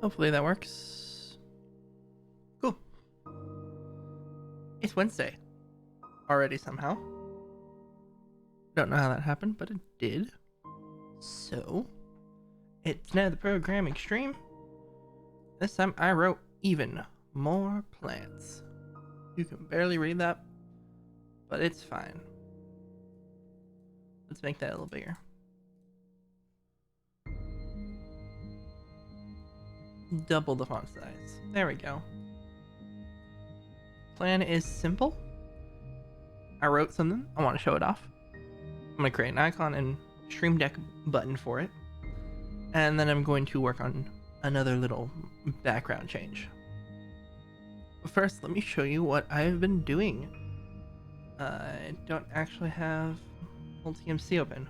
Hopefully that works. Cool. It's Wednesday already somehow. Don't know how that happened, but it did. So, it's now the programming stream. This time I wrote even more plants. You can barely read that, but it's fine. Let's make that a little bigger. Double the font size. There we go. Plan is simple. I wrote something. I want to show it off. I'm going to create an icon and Stream Deck button for it. And then I'm going to work on another little background change. But first, let me show you what I've been doing. I don't actually have EffectMC open.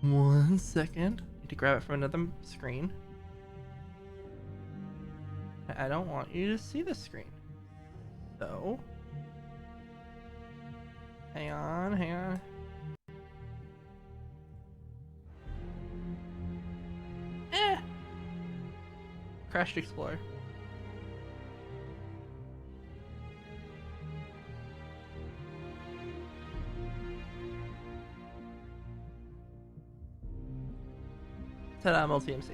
1 second. Need to grab it from another screen. I don't want you to see the screen. So, hang on. Crashed Explorer. Ta-da, multi-MC.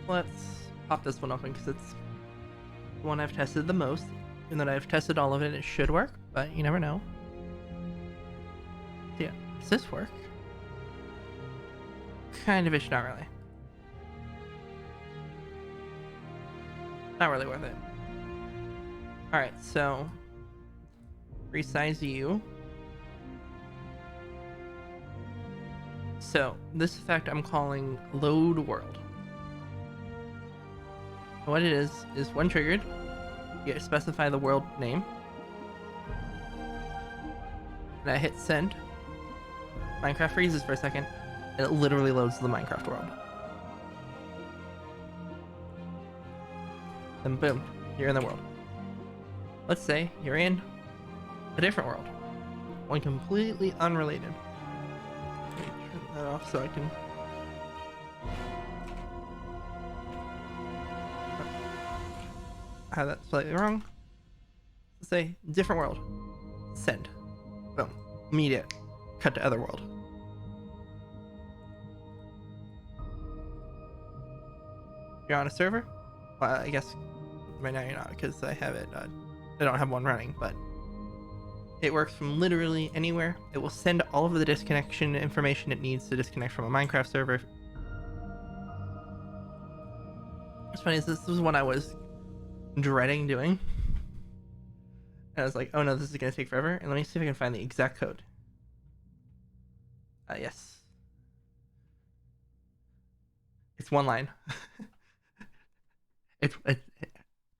Let's pop this one open because it's the one I've tested the most. And that I've tested all of it, it should work, but you never know. So yeah, does this work? Kind of ish, not really. Not really worth it. Alright, so resize you. So this effect I'm calling load world. What it is when triggered, you specify the world name. And I hit send. Minecraft freezes for a second, and it literally loads the Minecraft world. Then boom, you're in the world. Let's say you're in a different world. One completely unrelated. Let me turn that off so I can... I have that slightly wrong. Let's say different world. Send. Boom. Immediate. Cut to other world. You're on a server? Well, I guess right now you're not because I have it. I don't have one running, but it works from literally anywhere. It will send all of the disconnection information it needs to disconnect from a Minecraft server. What's funny is this was one I was dreading doing. And I was like, oh no, this is going to take forever. And let me see if I can find the exact code. Yes. It's one line.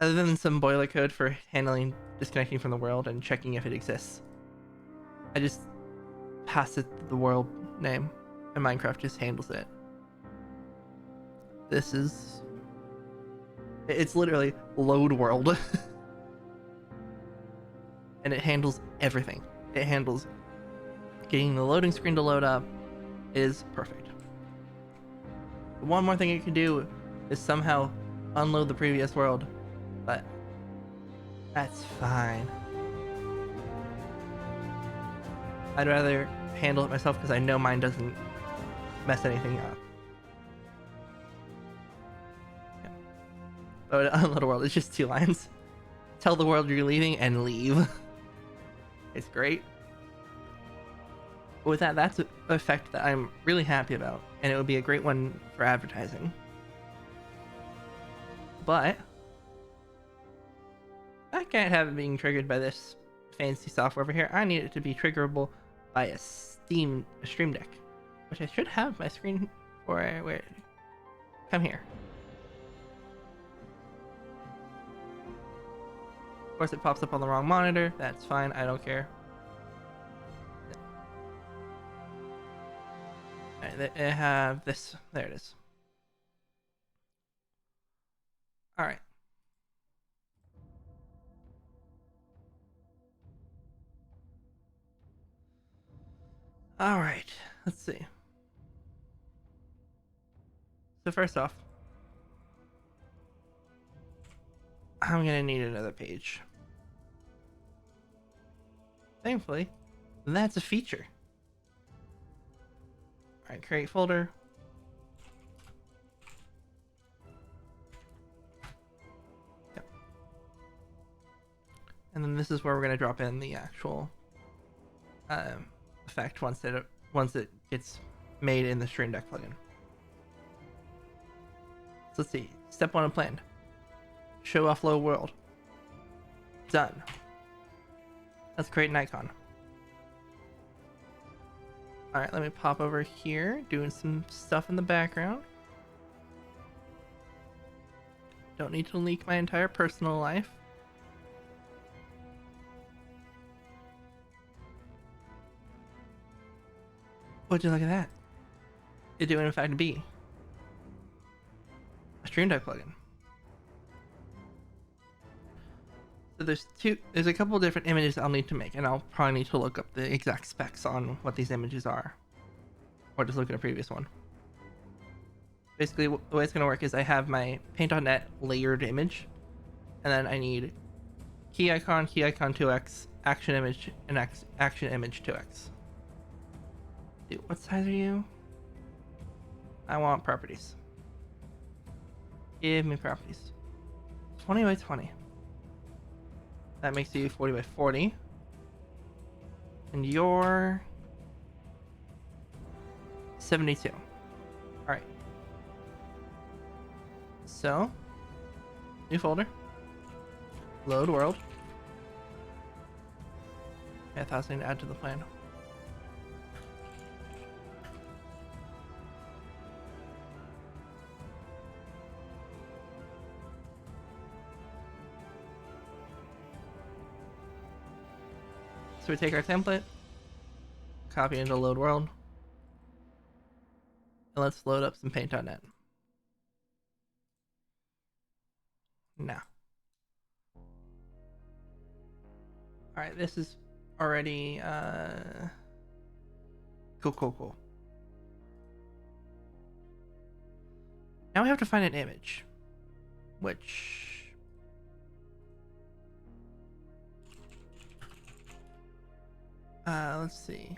Other than some boiler code for handling disconnecting from the world and checking if it exists, I just pass it the world name and Minecraft just handles it. It's literally load world. And it handles everything. It handles getting the loading screen to load up. It is perfect. One more thing it can do is somehow unload the previous world, but that's fine. I'd rather handle it myself because I know mine doesn't mess anything up. Yeah. But unload a world, it's just 2 lines. Tell the world you're leaving and leave. It's great. With that, that's an effect that I'm really happy about, and it would be a great one for advertising. But I can't have it being triggered by this fancy software over here. I need it to be triggerable by a Stream Deck, which I should have my screen for. Where? Come here. Of course, it pops up on the wrong monitor. That's fine. I don't care. Alright, I have this. There it is. Alright. Alright. Let's see. So first off, I'm gonna need another page. Thankfully, that's a feature. Alright, create folder. Yep. And then this is where we're gonna drop in the actual effect once it gets made in the Stream Deck plugin. So let's see. Step 1 of planned. Show off low world. Done. Let's create an icon. Alright, let me pop over here, doing some stuff in the background. Don't need to leak my entire personal life. Would you look at that? It do in fact be a Stream Deck plugin. So there's a couple different images I'll need to make, and I'll probably need to look up the exact specs on what these images are, or just look at a previous one. Basically, the way it's going to work is I have my paint.net layered image, and then I need key icon 2x, action image, and action image 2x. Dude, what size are you? I want properties. Give me properties. 20 by 20. That makes you 40 by 40. And you're 72. Alright. So, new folder. Load world. Yeah, I thought I was going to add to the plan. So we take our template, copy into load world, and let's load up some paint.net. Now. Alright, this is already cool. Now we have to find an image, which let's see.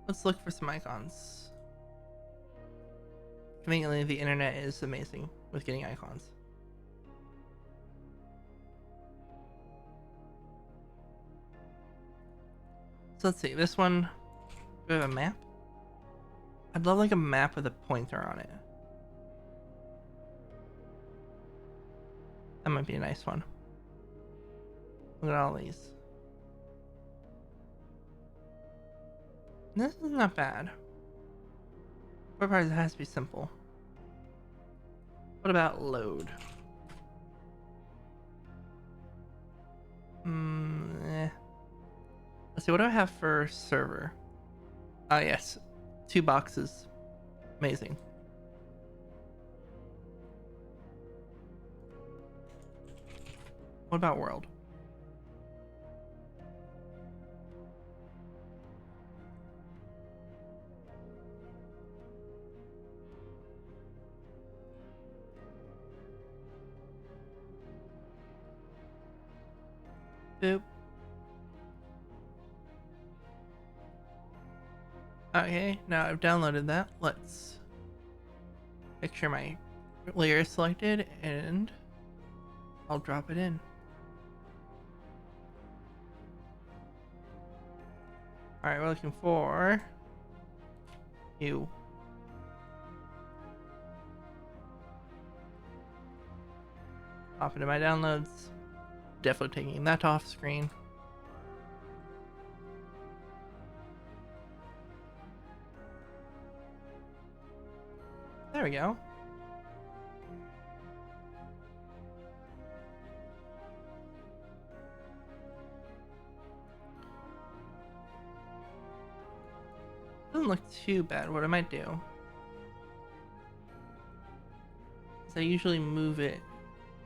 Let's look for some icons. Conveniently, the internet is amazing with getting icons. So let's see, this one, do we have a map? I'd love like a map with a pointer on it. That might be a nice one. Look at all these. This is not bad. What part has to be simple? What about load? Let's see, what do I have for server? Ah, yes. 2 boxes. Amazing. What about world? Boop. Okay, now I've downloaded that. Let's make sure my layer is selected and I'll drop it in. Alright, we're looking for you. Hop into my downloads. Definitely taking that off screen. There we go. Doesn't look too bad. What I might do is I usually move it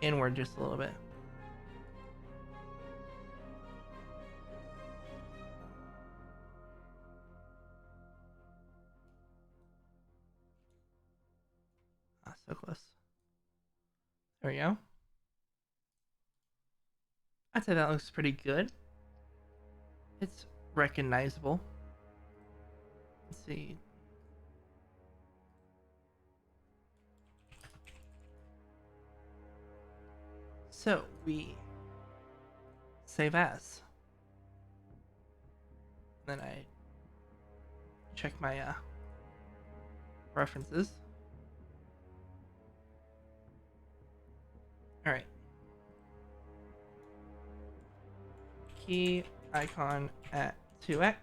inward just a little bit. So close. There we go. I'd say that looks pretty good. It's recognizable. Let's see. So we save as. Then I check my references. All right. Key icon at 2x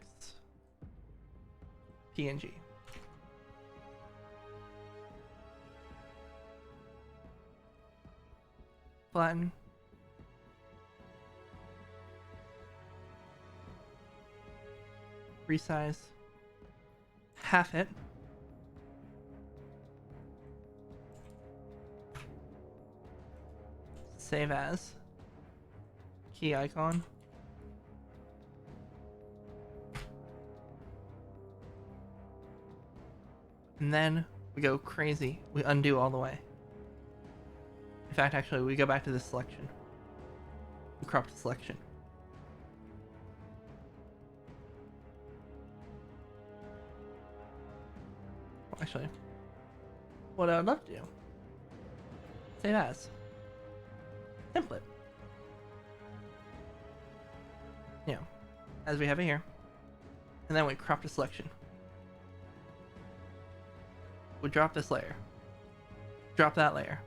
PNG. Flatten. Resize. Half it. Save as. Key icon. And then we go crazy. We undo all the way. In fact, actually, we go back to the selection. We crop the selection. Well, actually, what I would love to do, save as template. You know, as we have it here. And then we crop the selection. We drop this layer. Drop that layer.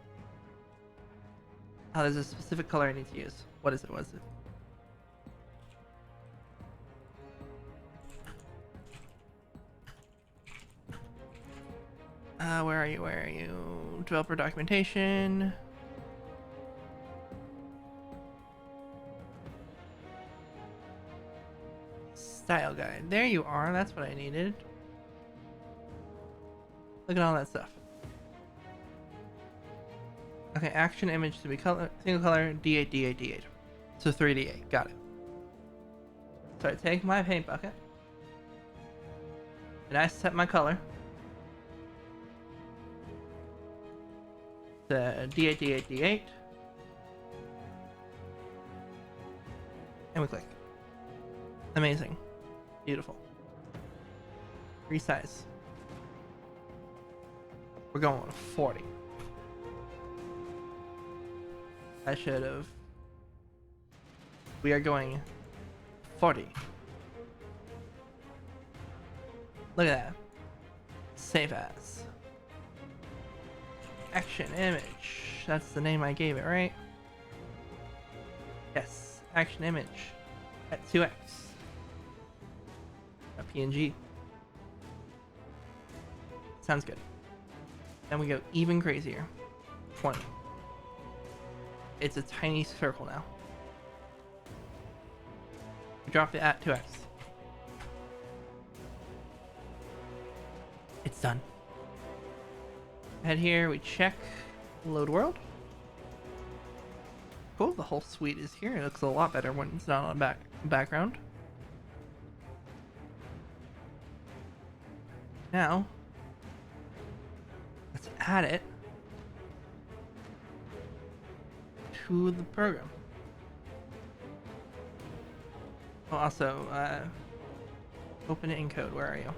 Oh, there's a specific color I need to use. What is it? What is it? Where are you? Where are you? Developer documentation. Style guide. There you are. That's what I needed. Look at all that stuff. Okay, action image to be color, single color, D8, D8, D8. So 3D8. Got it. So I take my paint bucket. And I set my color. The D8, D8, D8. And we click. Amazing. Beautiful. Resize. We're going 40. I should have. We are going 40. Look at that. Save as. Action image. That's the name I gave it, right? Yes. Action image. At 2x. A PNG. Sounds good. Then we go even crazier. 20. It's a tiny circle now. We drop it at 2x. It's done. Head here, we check load world. Cool, the whole suite is here. It looks a lot better when it's not on background. Now, let's add it to the program. We'll also open it in code. Where are you?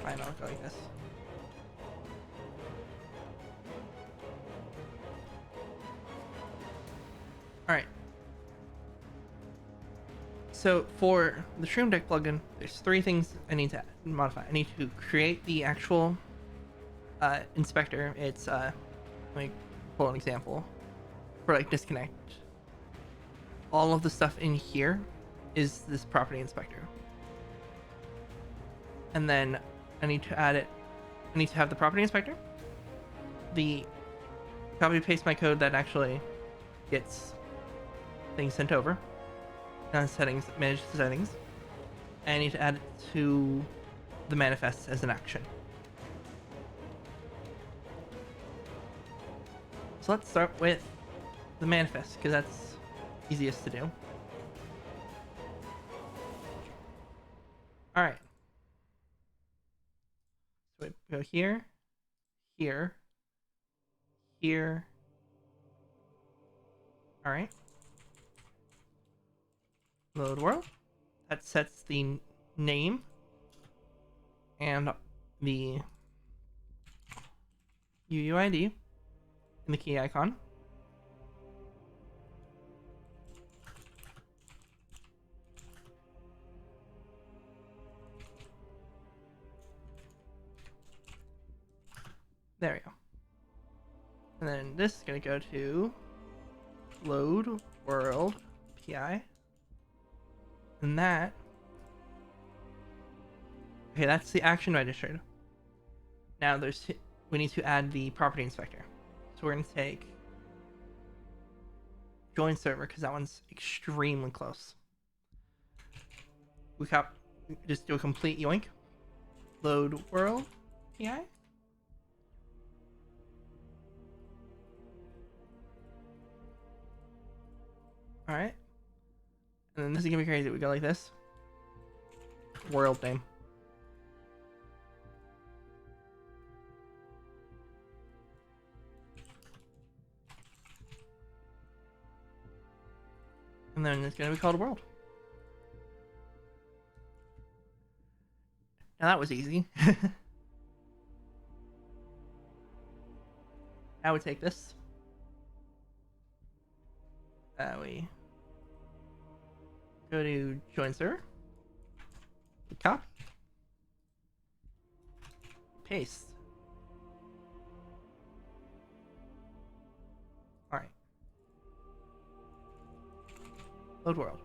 Fine, I'll go like this. Alright. So for the Stream Deck plugin, there's 3 things I need to modify. I need to create the actual inspector. It's let me pull an example for like disconnect. All of the stuff in here is this property inspector. And then I need to add it. I need to have the property inspector, the copy paste my code that actually gets things sent over, settings, manage the settings, and I need to add it to the manifest as an action. So let's start with the manifest, because that's easiest to do. Alright. Go here, here, here. All right. Load world. That sets the name and the UUID and the key icon. There we go. And then this is going to go to load world PI. And that, okay, that's the action registered. Now we need to add the property inspector. So we're going to take join server because that one's extremely close. We just do a complete yoink. Load world PI. All right. And then this is gonna be crazy. We go like this. World name. And then it's gonna be called world. Now that was easy. I would take this. We go to join server. Copy. Paste. All right. Load world.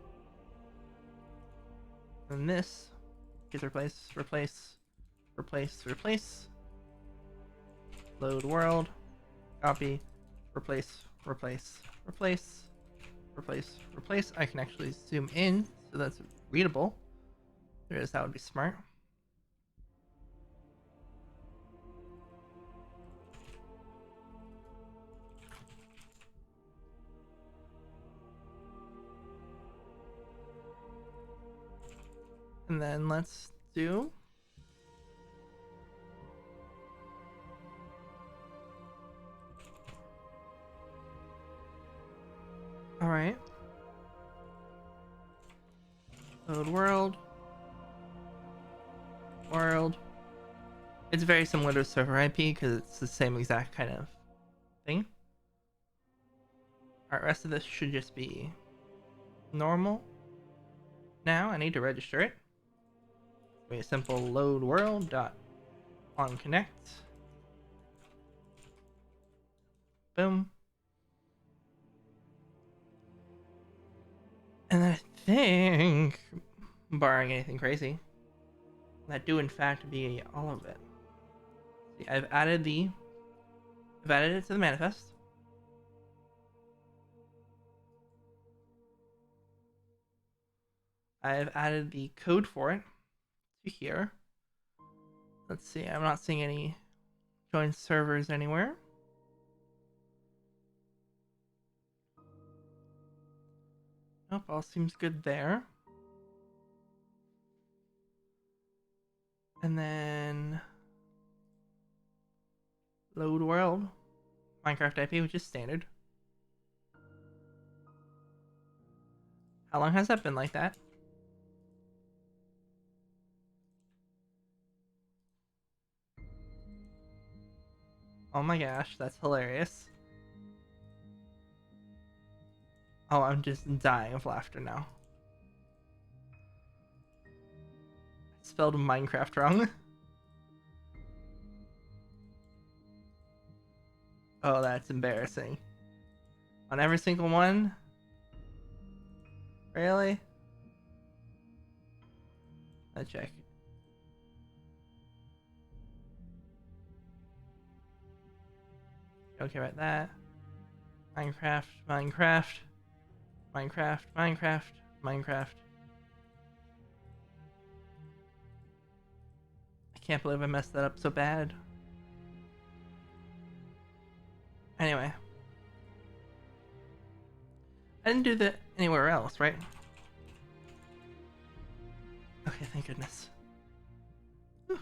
And this gets replace. Load world. Copy. Replace. I can actually zoom in so that's readable. There it is. That would be smart. And then let's do all right. Load world. It's very similar to server IP because it's the same exact kind of thing. Alright, rest of this should just be normal. Now I need to register it. A simple load world dot on connect. Boom. And then I think, barring anything crazy, that do in fact be all of it. See, I've added it to the manifest. I've added the code for it to here. Let's see, I'm not seeing any join servers anywhere. Nope, all seems good there. And then load world, Minecraft IP, which is standard. How long has that been like that? Oh my gosh, that's hilarious. Oh, I'm just dying of laughter now. I spelled Minecraft wrong. Oh, that's embarrassing. On every single one? Really? Let's check. Don't care about that. Minecraft. I can't believe I messed that up so bad. Anyway. I didn't do that anywhere else, right? Okay, thank goodness. Whew.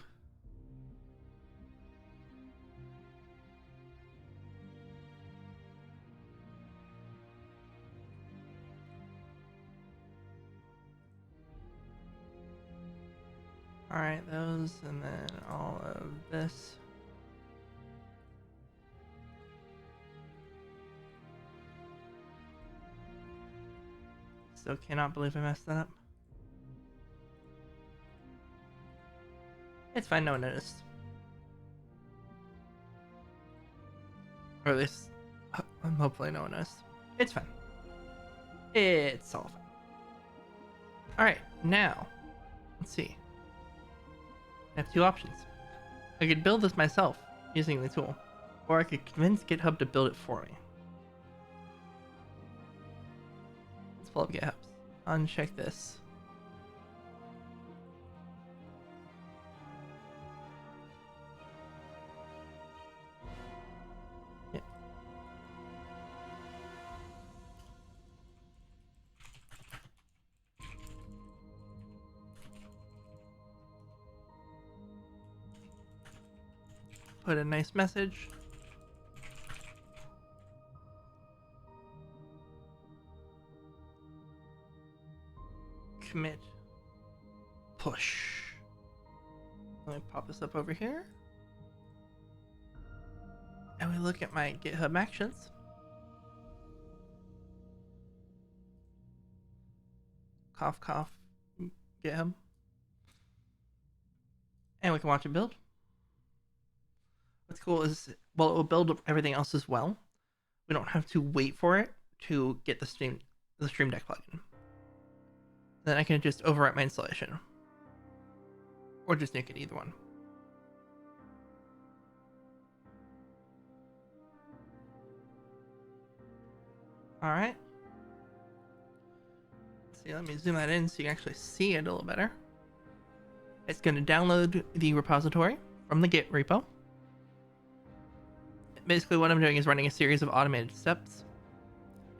Alright, those, and then all of this. Still cannot believe I messed that up. It's fine, no one noticed. Or at least, hopefully no one noticed. It's fine. It's all fine. Alright, now, let's see. I have two options. I could build this myself using the tool, or I could convince GitHub to build it for me. Let's pull up GitHub. Uncheck this. Yeah. Put a nice message. Commit. Push. Let me pop this up over here. And we look at my GitHub actions. Cough, cough, GitHub. And we can watch it build. What's cool is, well, it will build everything else as well. We don't have to wait for it to get the Stream Deck plugin. Then I can just overwrite my installation. Or just nuke it, either one. Alright. Let's see, let me zoom that in so you can actually see it a little better. It's going to download the repository from the Git repo. Basically what I'm doing is running a series of automated steps.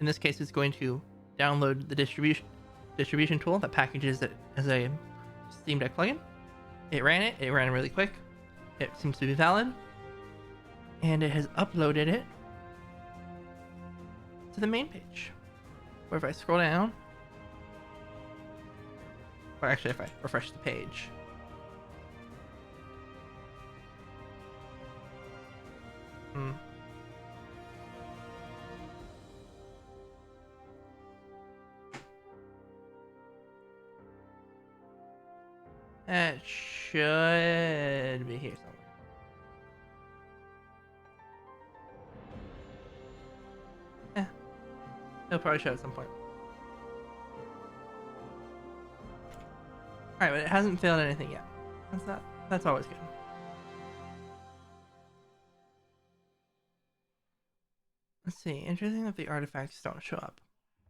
In this case, it's going to download the distribution tool that packages it as a Steam Deck plugin. It ran really quick. It seems to be valid. And it has uploaded it to the main page. Or if I scroll down, or actually if I refresh the page, that should be here somewhere. It'll probably show at some point. Alright, but it hasn't failed anything yet. That's always good. Let's see. Interesting that the artifacts don't show up.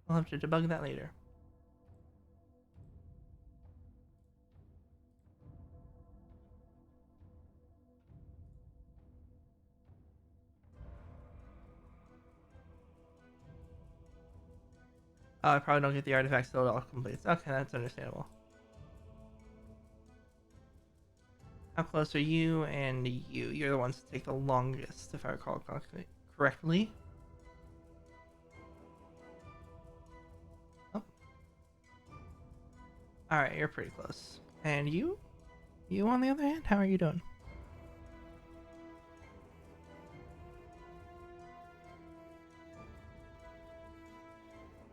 We'll have to debug that later. Oh, I probably don't get the artifacts till it all completes. Okay, that's understandable. How close are you and you? You're the ones that take the longest, if I recall correctly. Oh. Alright, you're pretty close. And you? You, on the other hand? How are you doing?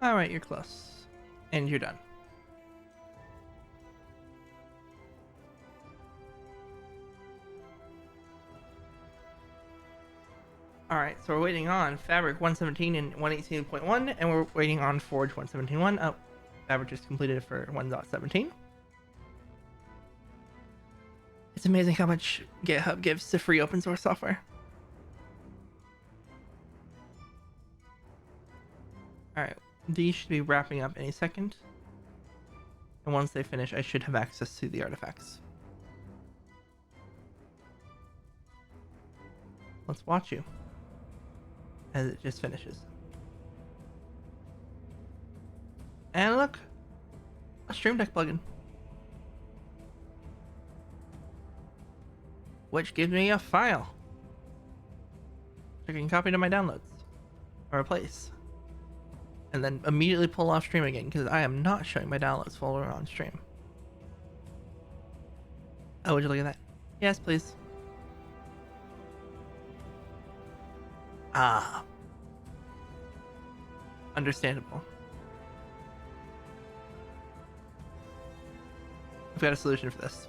Alright, you're close. And you're done. Alright, so we're waiting on Fabric 117 and 118.1, and we're waiting on Forge 117.1. Oh, Fabric just completed for 1.17. It's amazing how much GitHub gives to free open source software. Alright, these should be wrapping up any second. And once they finish, I should have access to the artifacts. Let's watch you as it just finishes. And look, a Stream Deck plugin, which gives me a file I can copy to my downloads or replace, and then immediately pull off stream again because I am not showing my downloads folder on stream. Oh, would you look at that? Yes, please. Ah. Understandable. I've got a solution for this.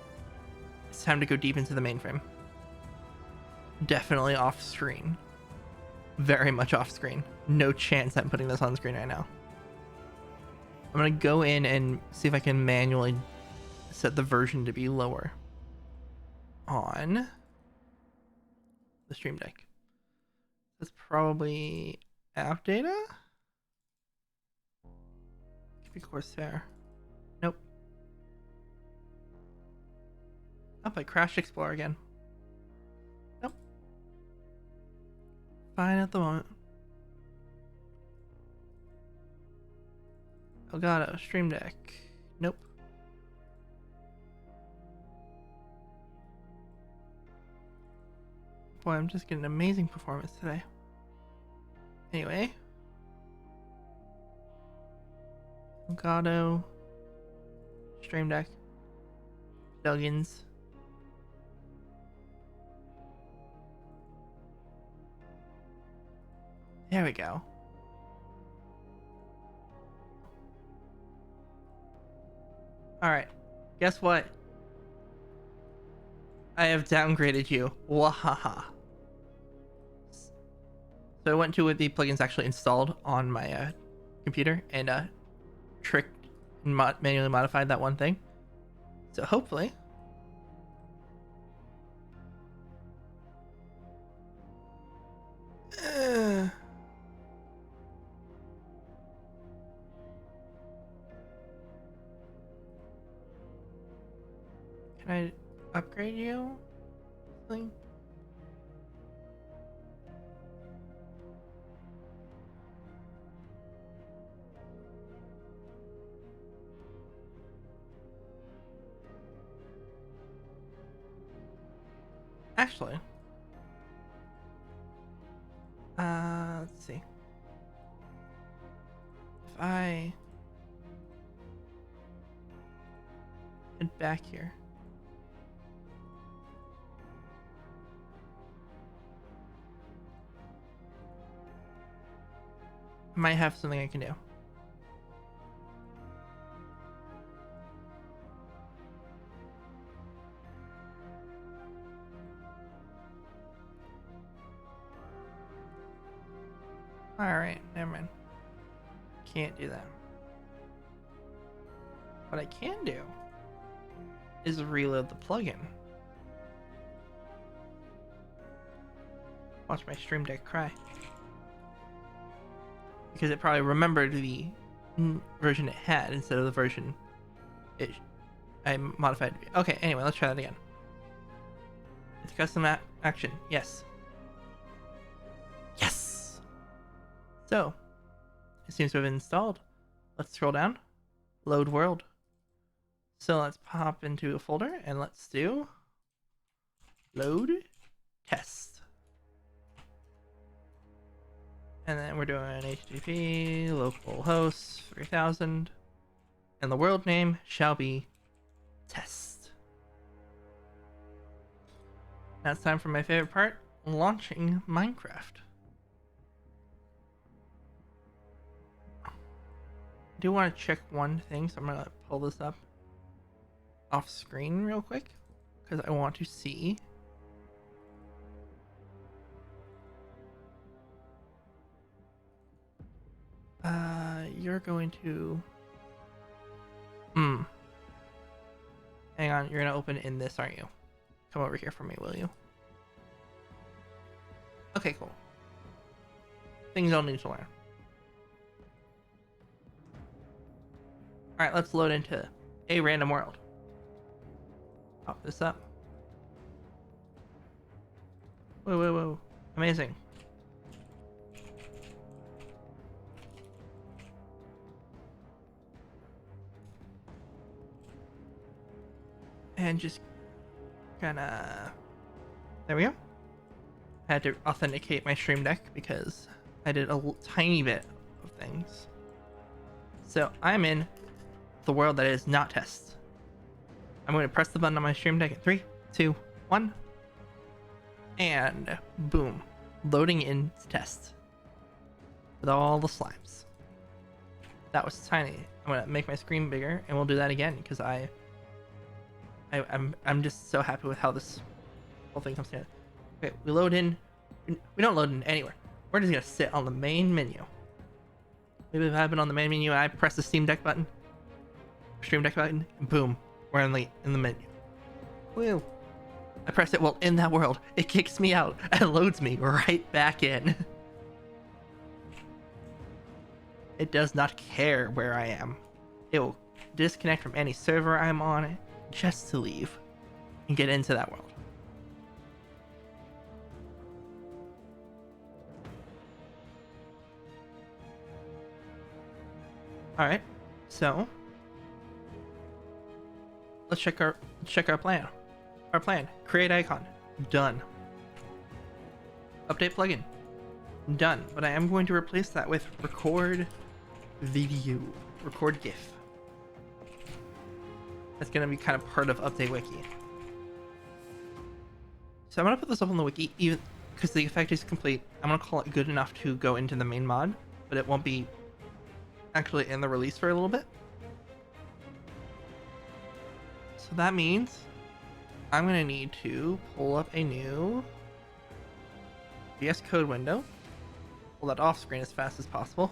It's time to go deep into the mainframe. Definitely off screen. Very much off screen. No chance I'm putting this on screen right now. I'm gonna go in and see if I can manually set the version to be lower on the Stream Deck. That's probably app data? Could be Corsair. Nope. Oh, I crashed Explorer again. Nope. Fine at the moment. Elgato, Stream Deck. Nope. Boy, I'm just getting amazing performance today. Anyway. Elgato. Stream Deck. Plugins. There we go. Alright. Guess what? I have downgraded you. Wahaha. So I went to the plugins actually installed on my computer and tricked and manually modified that one thing. So hopefully can I upgrade you? Something? Actually, let's see. If I head back here. I might have something I can do. Alright, never mind. Can't do that. What I can do is reload the plugin. Watch my Stream Deck cry. Because it probably remembered the version it had instead of the version I modified. Okay, anyway, let's try that again. It's custom action. Yes. Yes! So, it seems to have been installed. Let's scroll down. Load world. So let's pop into a folder and let's do load test. And then we're doing HTTP localhost 3000. And the world name shall be test. Now it's time for my favorite part, launching Minecraft. I do want to check one thing, so I'm going to pull this up off screen real quick because I want to see you're going to hang on, you're gonna open in this, aren't you? Come over here for me, will you? Okay, cool. Things I'll need to learn. Alright, let's load into a random world. Pop this up. Whoa, whoa, whoa. Amazing. And just kinda... There we go. I had to authenticate my Stream Deck because I did a tiny bit of things. So I'm in the world that is not test. I'm going to press the button on my stream deck in 3, 2, 1. And boom. Loading in test. With all the slimes. That was tiny. I'm going to make my screen bigger and we'll do that again because I'm just so happy with how this whole thing comes together. Okay, we load in. We don't load in anywhere. We're just going to sit on the main menu. Maybe if I've been on the main menu and I press the Steam Deck button, Stream Deck button, and boom, we're in the menu. Woo! I press it, well, in that world, it kicks me out and loads me right back in. It does not care where I am. It will disconnect from any server I'm on just to leave and get into that world. Alright, so let's check our plan. Our plan. Create icon. Done. Update plugin. Done. But I am going to replace that with record video. Record GIF. That's going to be kind of part of Update Wiki. So I'm going to put this up on the wiki even because the effect is complete. I'm going to call it good enough to go into the main mod, but it won't be actually in the release for a little bit. So that means I'm going to need to pull up a new VS Code window. Pull that off screen as fast as possible.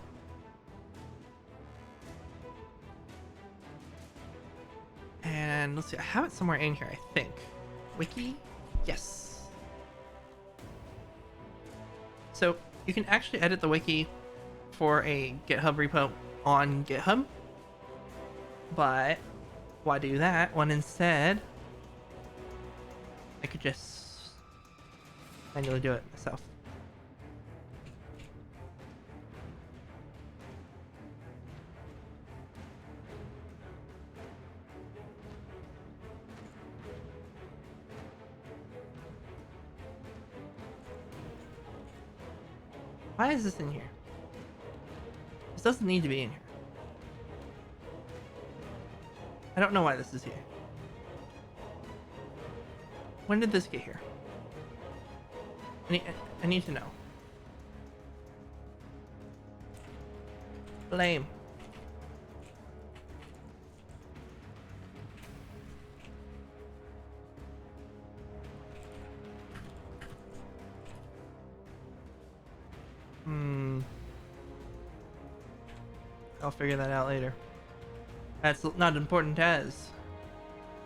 And let's see, I have it somewhere in here, I think. Wiki? Yes. So you can actually edit the wiki for a GitHub repo on GitHub. But why do that when instead I could just manually do it myself? Why is this in here? This doesn't need to be in here. I don't know why this is here. When did this get here? I need to know. Lame. I'll figure that out later. That's not important as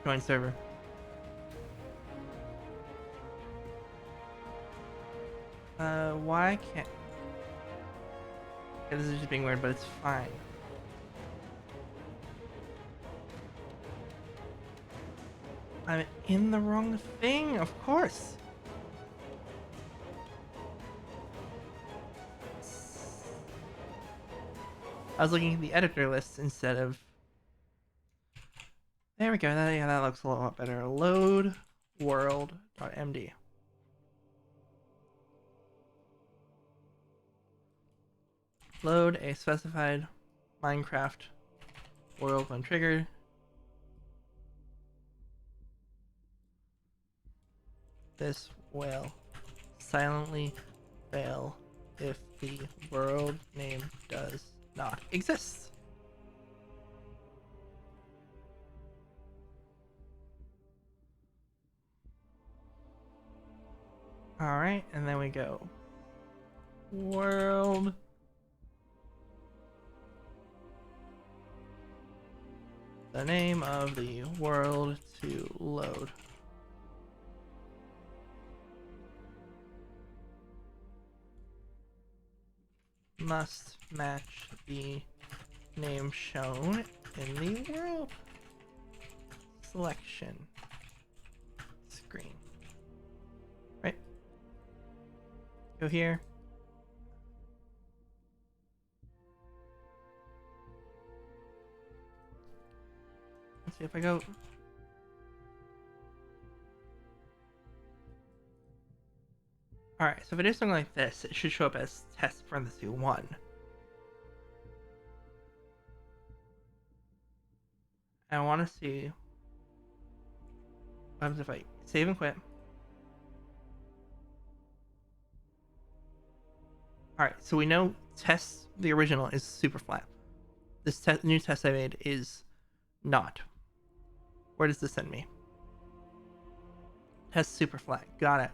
join server. Why can't... Okay, this is just being weird, but it's fine. I'm in the wrong thing, of course. I was looking at the editor list instead of... There we go. That looks a lot better. Load world.md. Load a specified Minecraft world when triggered. This will silently fail if the world name does not exist. Alright, and then we go world. The name of the world to load. Must match the name shown in the world selection screen. Right? Go here. Let's see if I go. Alright, so if I do something like this, it should show up as test parenthesis 1. I want to see What happens if I save and quit? Alright, so we know the original is super flat. This new test I made is not. Where does this send me? Test super flat. Got it.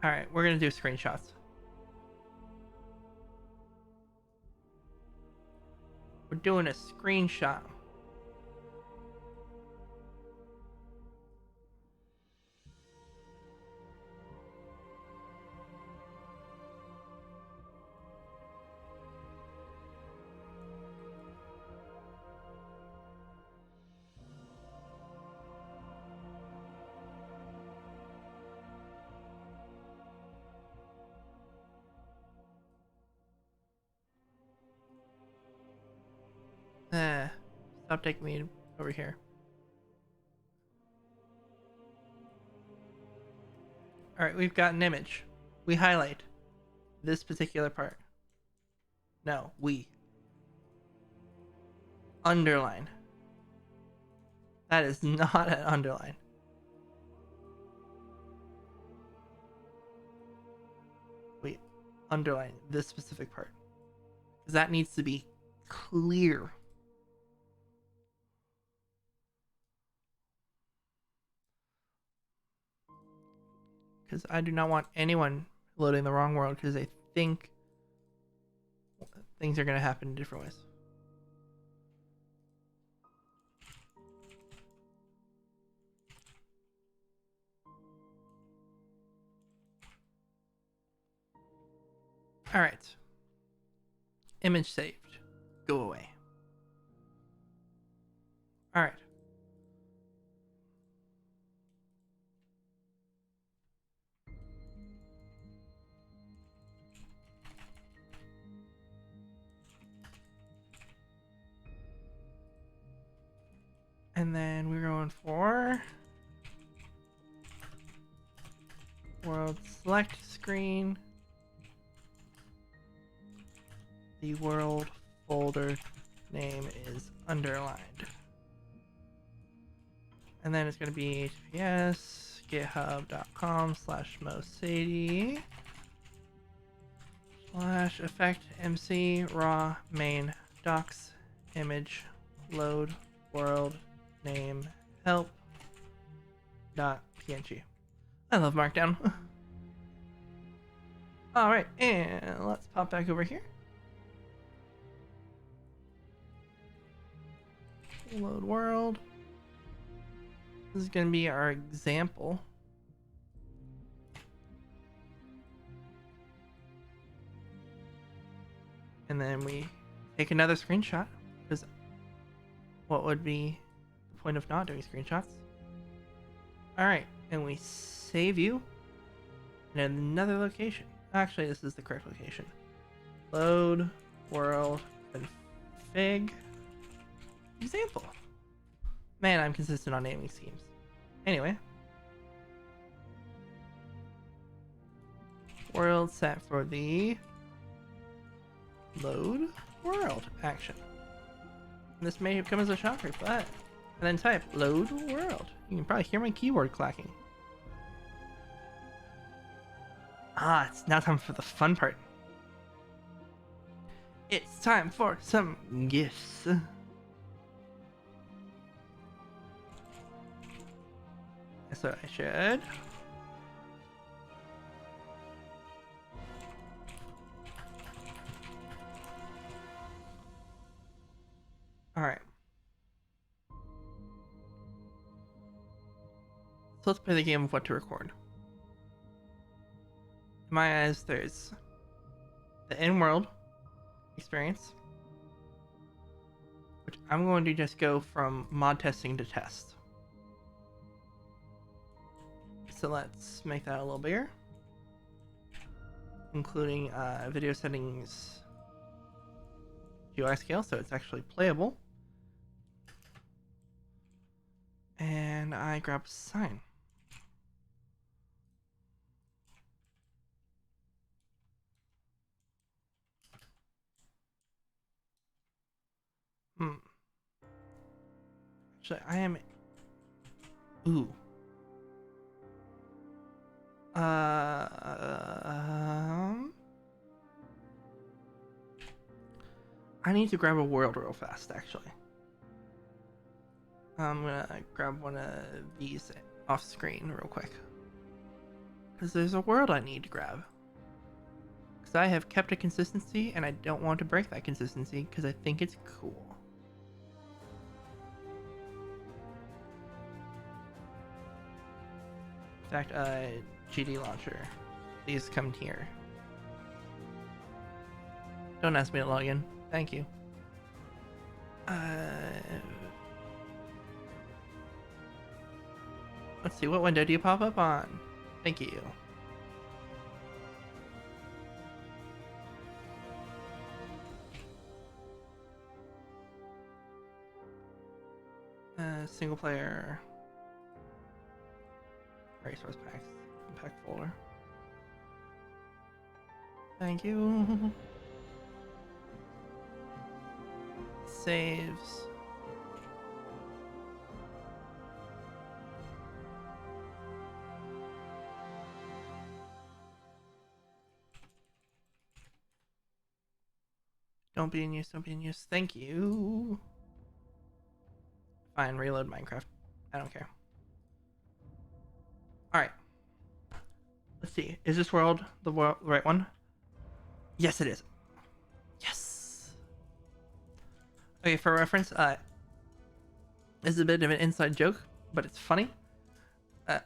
Alright, we're gonna do screenshots. We're doing a screenshot. Stop taking me over here. Alright, we've got an image. We highlight this particular part. No, we. Underline. That is not an underline. We underline this specific part. Because that needs to be clear. Because I do not want anyone loading the wrong world because they think things are going to happen in different ways. All right. Image saved. Go away. All right. And then we're going for world select screen. The world folder name is underlined. And then it's going to be https github.com/mosadie /effectmc raw main docs image load world name help .png. I love Markdown. Alright, and let's pop back over here. Load world. This is going to be our example. And then we take another screenshot, because what would be the point of not doing screenshots? Alright, and we save you in another location. Actually, this is the correct location. Load world config example. Man, I'm consistent on naming schemes. Anyway. World set for the load world action. And this may come as a shocker, but and then type load world. You can probably hear my keyboard clacking. Ah, it's now time for the fun part. It's time for some gifts. So I should alright. So let's play the game of what to record. In my eyes, there's the in-world experience, which I'm going to just go from mod testing to test. So let's make that a little bigger. including video settings, UI scale, so it's actually playable. And I grab sign. Actually, I am. Ooh. I need to grab a world real fast, actually. I'm gonna grab one of these off screen real quick. Because there's a world I need to grab. Because I have kept a consistency and I don't want to break that consistency because I think it's cool. In fact, GD launcher. Please come here. Don't ask me to log in. Thank you. Let's see, what window do you pop up on? Thank you. Single player. Resource packs. Pack folder. Thank you. Saves. Don't be in use, don't be in use. Thank you. Fine, reload Minecraft. I don't care. Alright. Let's see. Is this world the right one? Yes, it is. Yes. Okay, for reference, this is a bit of an inside joke, but it's funny.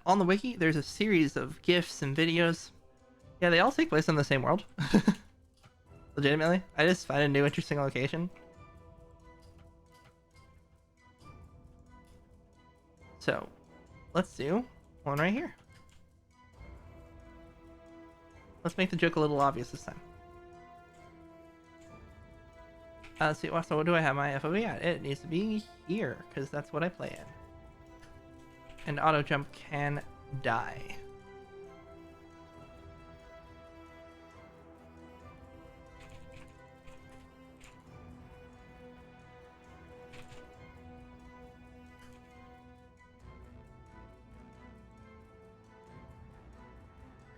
On the wiki, there's a series of GIFs and videos. Yeah, they all take place in the same world. Legitimately. I just find a new interesting location. So, let's do one right here. Let's make the joke a little obvious this time. Let's see, so what do I have my FOV at? It needs to be here, because that's what I play in. And auto jump can die.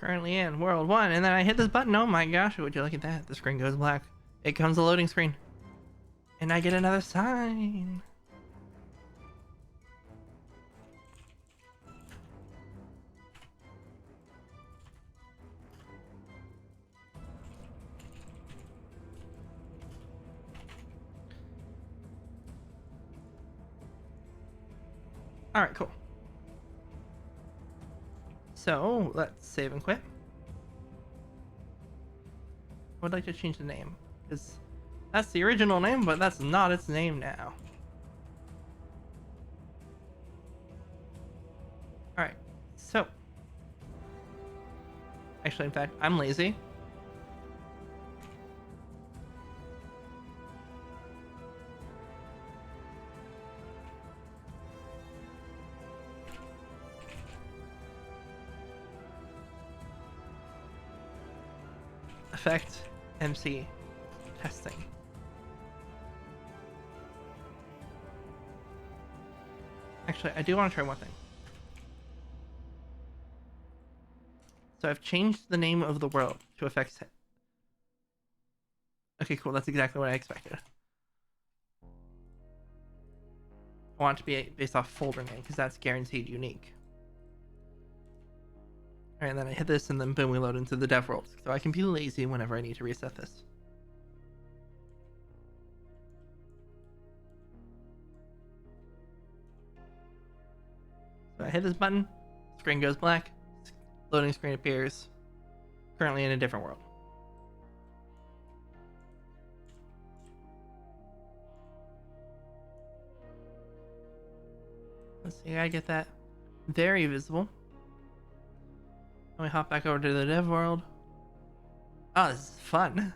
Currently in World 1, and then I hit this button. Oh my gosh, would you look at that? The screen goes black. It comes a loading screen. And I get another sign. Alright, cool. So, let's save and quit. I would like to change the name, because that's the original name, but that's not its name now. Alright, so. Actually, in fact, I'm lazy. EffectMC testing. Actually, I do want to try one thing. So I've changed the name of the world to effects. Okay, cool. That's exactly what I expected. I want it to be based off folder name because that's guaranteed unique. Alright, and then I hit this and then boom, we load into the dev world. So I can be lazy whenever I need to reset this. So I hit this button, screen goes black, loading screen appears, currently in a different world. Let's see, I get that very visible. Let me hop back over to the dev world. Oh, this is fun.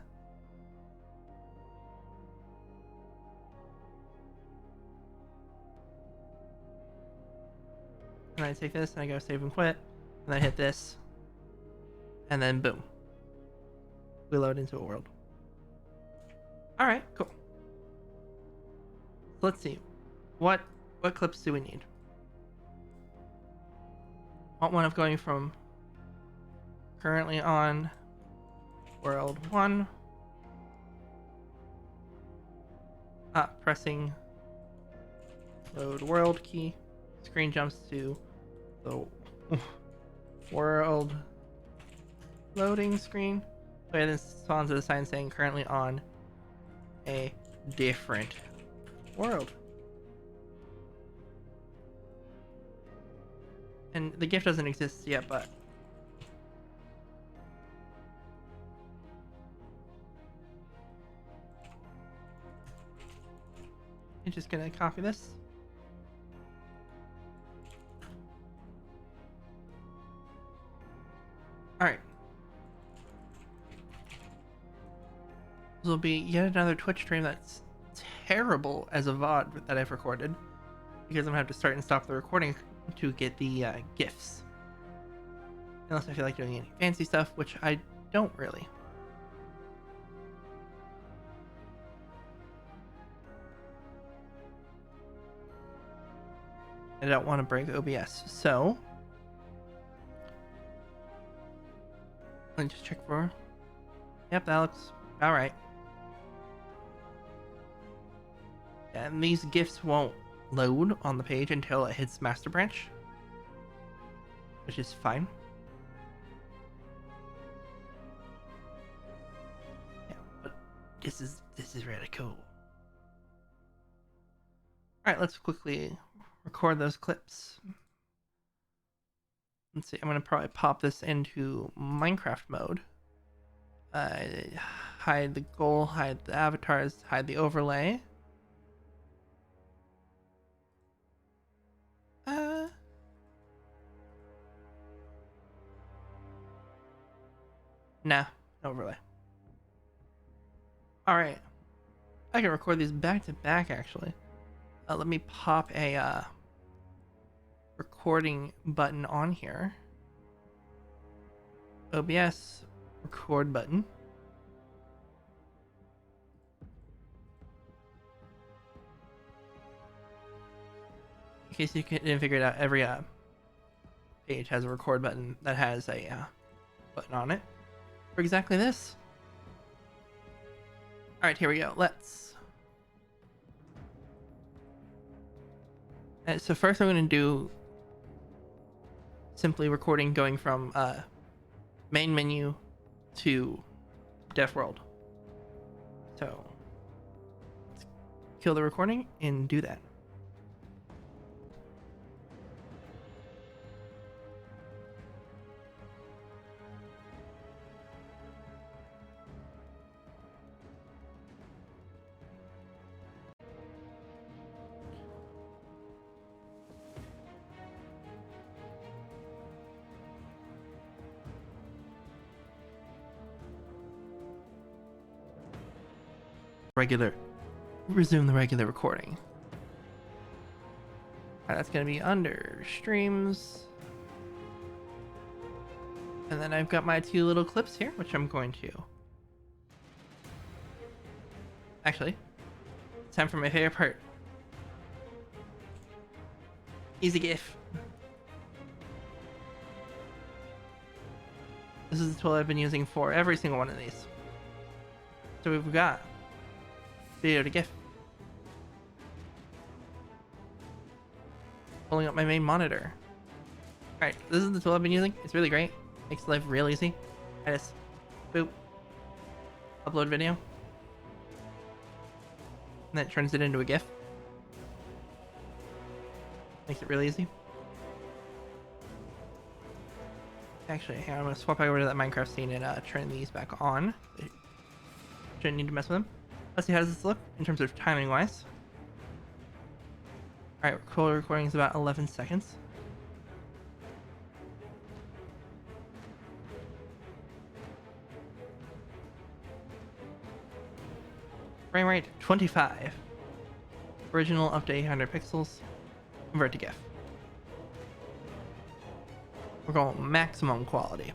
And I take this and I go save and quit. And I hit this. And then boom. We load into a world. Alright, cool. Let's see. What clips do we need? I want one of going from currently on world 1. Pressing load world key. Screen jumps to the world loading screen. Okay, then spawns with a sign saying currently on a different world. And the GIF doesn't exist yet, but I'm just gonna copy this. Alright. This will be yet another Twitch stream that's terrible as a VOD that I've recorded, because I'm gonna have to start and stop the recording to get the GIFs. Unless I feel like doing any fancy stuff, which I don't really. I don't want to break OBS, so let me just check for. Yep, that looks all right. And these GIFs won't load on the page until it hits master branch, which is fine. Yeah, but this is really cool. All right, let's quickly record those clips. Let's see, I'm gonna probably pop this into Minecraft mode. Hide the goal, hide the avatars, hide the overlay. Nah, no overlay. Alright. I can record these back to back actually. Let me pop a recording button on here. OBS record button. In case you didn't figure it out, every page has a record button that has a button on it for exactly this. Alright, here we go. Let's. So first I'm going to do simply recording going from main menu to Deaf World. So let's kill the recording and do that. Resume the regular recording. Alright, that's gonna be under streams. And then I've got my 2 little clips here, which I'm going to. Actually, it's time for my favorite part. Easy GIF. This is the tool I've been using for every single one of these. So we've got video to GIF. Pulling up my main monitor. Alright, this is the tool I've been using. It's really great. Makes life real easy. I just boop. Upload video. And then it turns it into a GIF. Makes it really easy. Actually, hang on, I'm gonna swap over to that Minecraft scene and turn these back on. Shouldn't need to mess with them. Let's see, how does this look in terms of timing wise? Alright, total recording is about 11 seconds. Frame rate 25. Original up to 800 pixels. Convert to GIF. We're going maximum quality.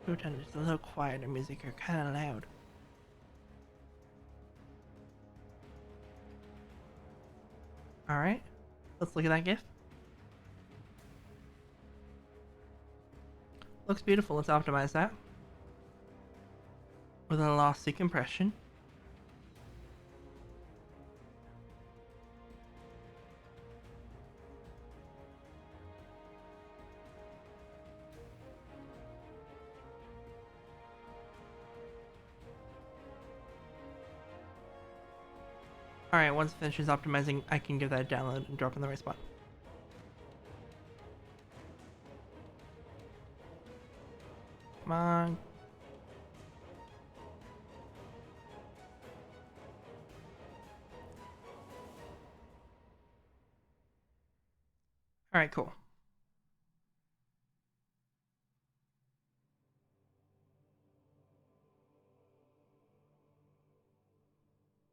Just a little quieter music or kind of loud. Alright, let's look at that GIF. Looks beautiful, let's optimize that. With a lossy compression. Alright, once it finishes optimizing, I can give that a download and drop in the right spot. Come on. Alright, cool.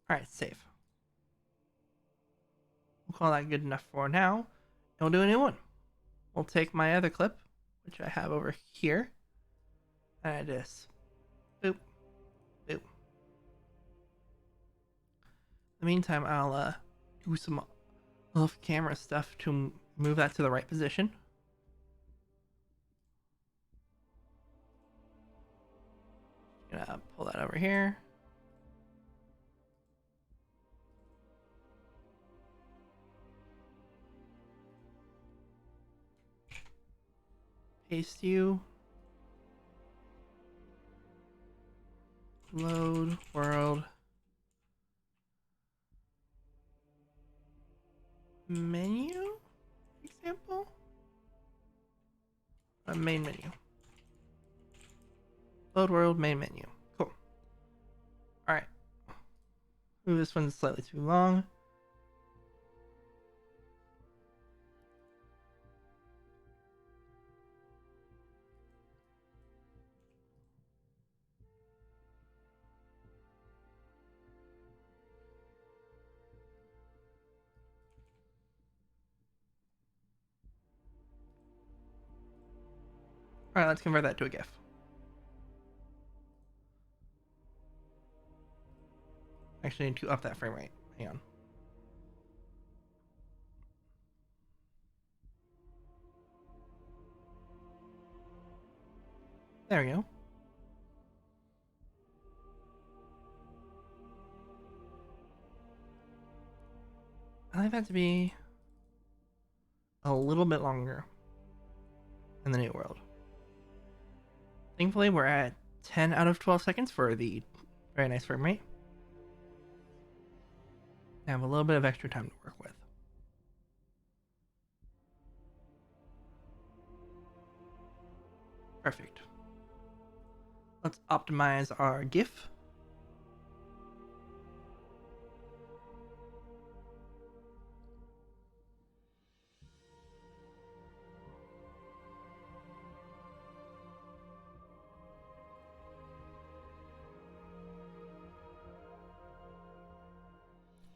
Alright, save. We'll call that good enough for now. And we'll do a new one. We'll take my other clip, which I have over here. And I just boop, boop. In the meantime, I'll do some off-camera stuff to move that to the right position. Gonna pull that over here. Paste you. Load world. Menu example. Main menu. Load world main menu. Cool. Alright. Ooh, this one's slightly too long. Alright, let's convert that to a GIF. Actually, I need to up that frame rate. Hang on. There we go. I like that to be a little bit longer in the new world. Thankfully, we're at 10 out of 12 seconds for the very nice frame rate. I have a little bit of extra time to work with. Perfect. Let's optimize our GIF.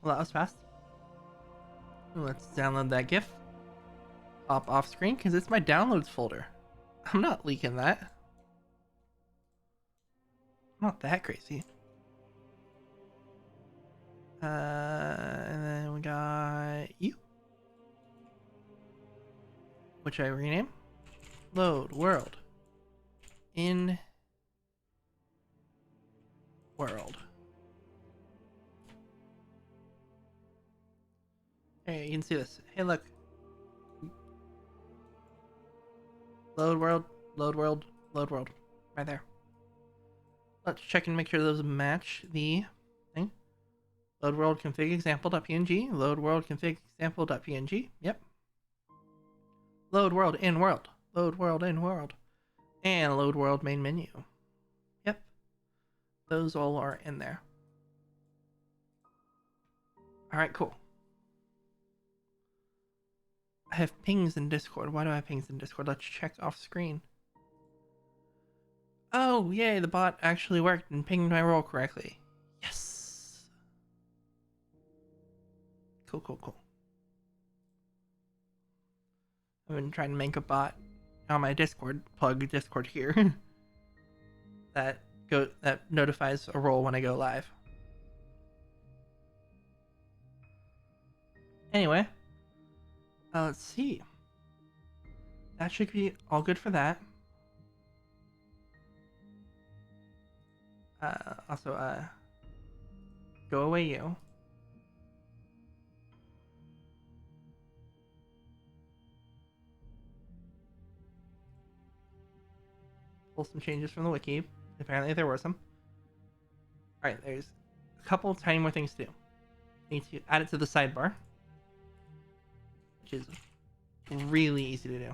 Well, that was fast. Let's download that GIF. Pop off screen because it's my downloads folder. I'm not leaking that. I'm not that crazy. And then we got you, which I rename. Load world in world. Hey, you can see this. Hey, look. Load world, load world, load world. Right there. Let's check and make sure those match the thing. Load world config example.png. Load world config example.png. Yep. Load world in world. Load world in world. And load world main menu. Yep. Those all are in there. Alright, cool. I have pings in Discord. Why do I have pings in Discord? Let's check off screen. Oh, Oh, yay, the bot actually worked and pinged my role correctly. Yes. Cool, cool, cool. I've been trying to make a bot on my Discord, plug Discord here, that notifies a role when I go live. Anyway, let's see. That should be all good for that. Also, go away, you. Pull some changes from the wiki. Apparently, there were some. Alright, there's a couple tiny more things to do. Need to add it to the sidebar, which is really easy to do.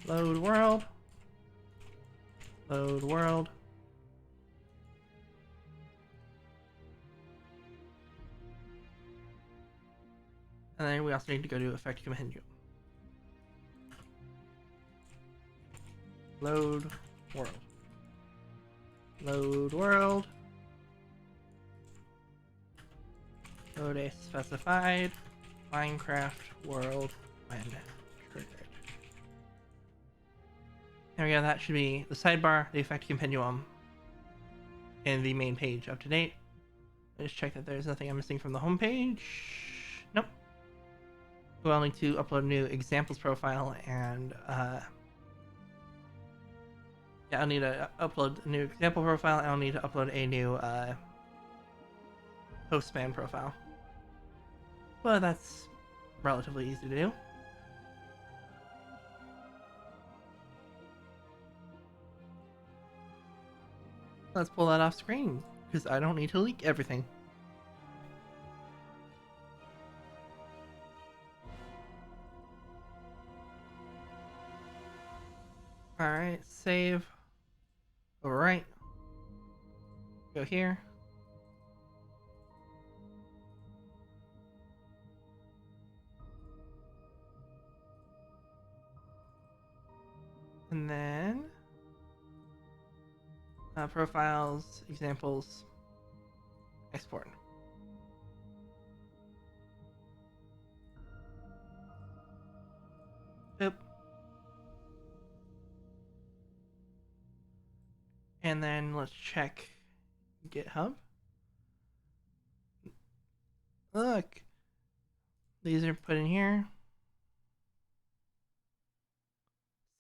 Load world. Load world. And then we also need to go to EffectMC. Load world. Load world. Load a specified Minecraft world when triggered. There we go, that should be the sidebar, the effect continuum, and the main page up to date. Just check that there's nothing I'm missing from the home page. Nope. We'll need to upload a new examples profile and yeah, I'll need to upload a new example profile and I'll need to upload a new host span profile. But that's relatively easy to do. Let's pull that off screen, because I don't need to leak everything. Alright, save. Alright. Go here. And then profiles, examples, export. Boop. And then let's check GitHub. Look, these are put in here.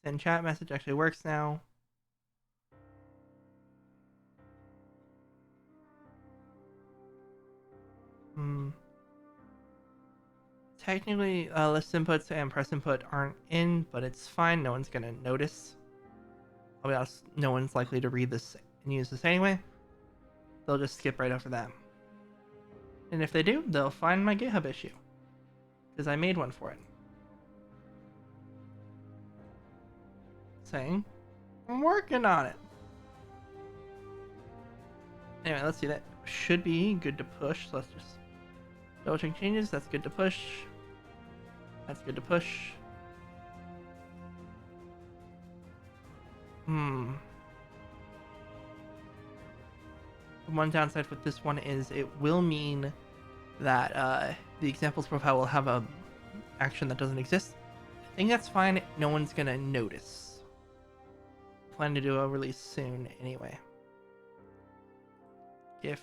Send chat message actually works now. Technically, list inputs and press input aren't in, but it's fine. No one's gonna notice. No one's likely to read this and use this anyway. They'll just skip right over that. And if they do, they'll find my GitHub issue, because I made one for it. Saying, I'm working on it. Anyway, let's see. That should be good to push. So let's just double check changes. That's good to push. That's good to push. The one downside with this one is it will mean that the examples profile will have a action that doesn't exist. I think that's fine. No one's gonna notice. Plan to do a release soon anyway. GIF.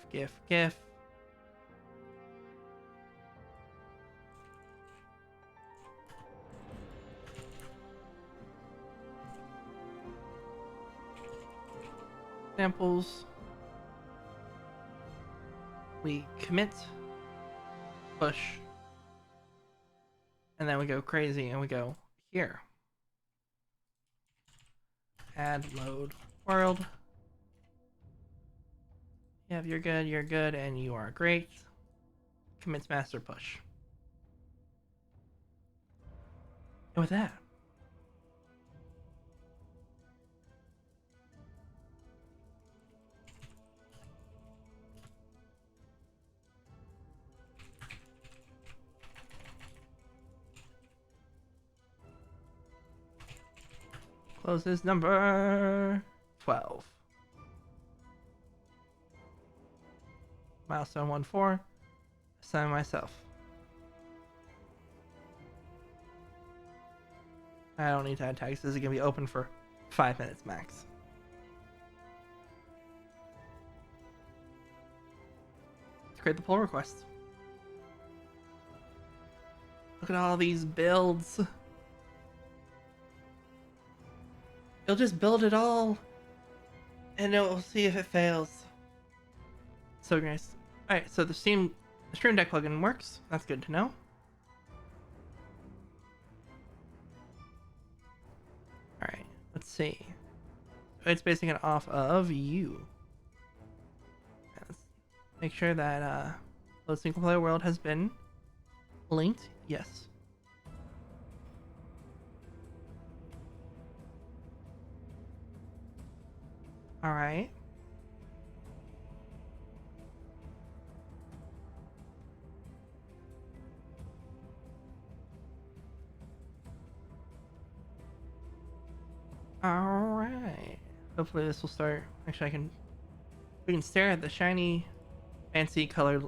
Examples. We commit, push, and then we go crazy and we go here. Add load world. Yeah, you're good, and you are great. Commits master push. And with that, Closes number 12. Milestone 1-4. Assign myself. I don't need to add tags. This is going to be open for 5 minutes max. Let's create the pull request. Look at all these builds. You'll just build it all, and we'll see if it fails. So nice. Alright, so the Stream Deck plugin works. That's good to know. Alright, let's see. It's basing it off of you. Let's make sure that the single player world has been linked. Yes. Alright. Alright. Hopefully this will start. Actually, we can stare at the shiny, fancy colors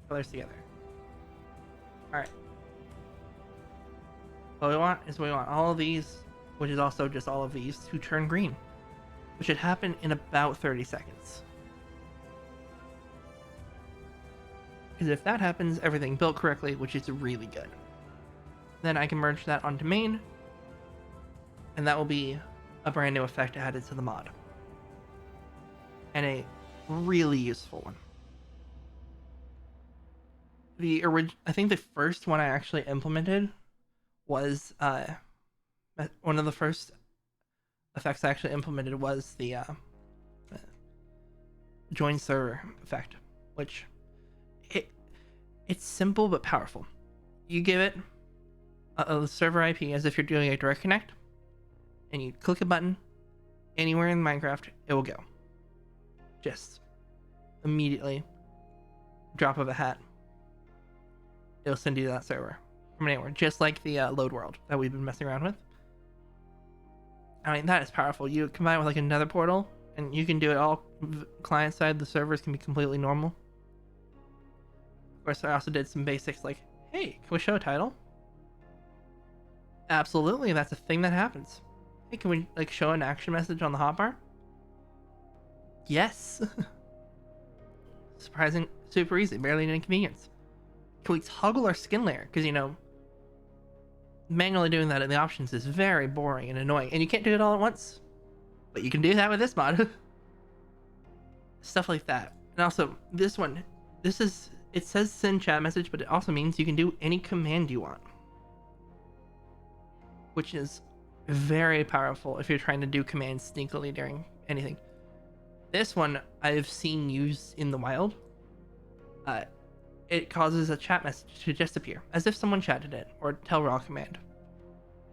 together. Alright. What we want is all of these, which is also just all of these, to turn green. Which should happen in about 30 seconds. Because if that happens, everything built correctly, which is really good. Then I can merge that onto main, and that will be a brand new effect added to the mod. And a really useful one. I think the first one I actually implemented was one of the first effects I actually implemented was the join server effect, which it's simple but powerful. You give it a server IP as if you're doing a direct connect, and you click a button anywhere in Minecraft, it will go. Just immediately, drop of a hat, it'll send you to that server from anywhere, just like the load world that we've been messing around with. I mean, that is powerful. You combine it with like another portal, and you can do it all client side. The servers can be completely normal. Of course, I also did some basics like, hey, can we show a title? Absolutely, that's a thing that happens. Hey, can we like show an action message on the hotbar? Yes. Surprising, super easy, barely an inconvenience. Can we toggle our skin layer? Because, you know, manually doing that in the options is very boring and annoying, and you can't do it all at once, but you can do that with this mod. Stuff like that. And also this one, it says send chat message, but it also means you can do any command you want, which is very powerful if you're trying to do commands sneakily during anything. This one I've seen used in the wild. It causes a chat message to just appear, as if someone chatted it, or tell raw command.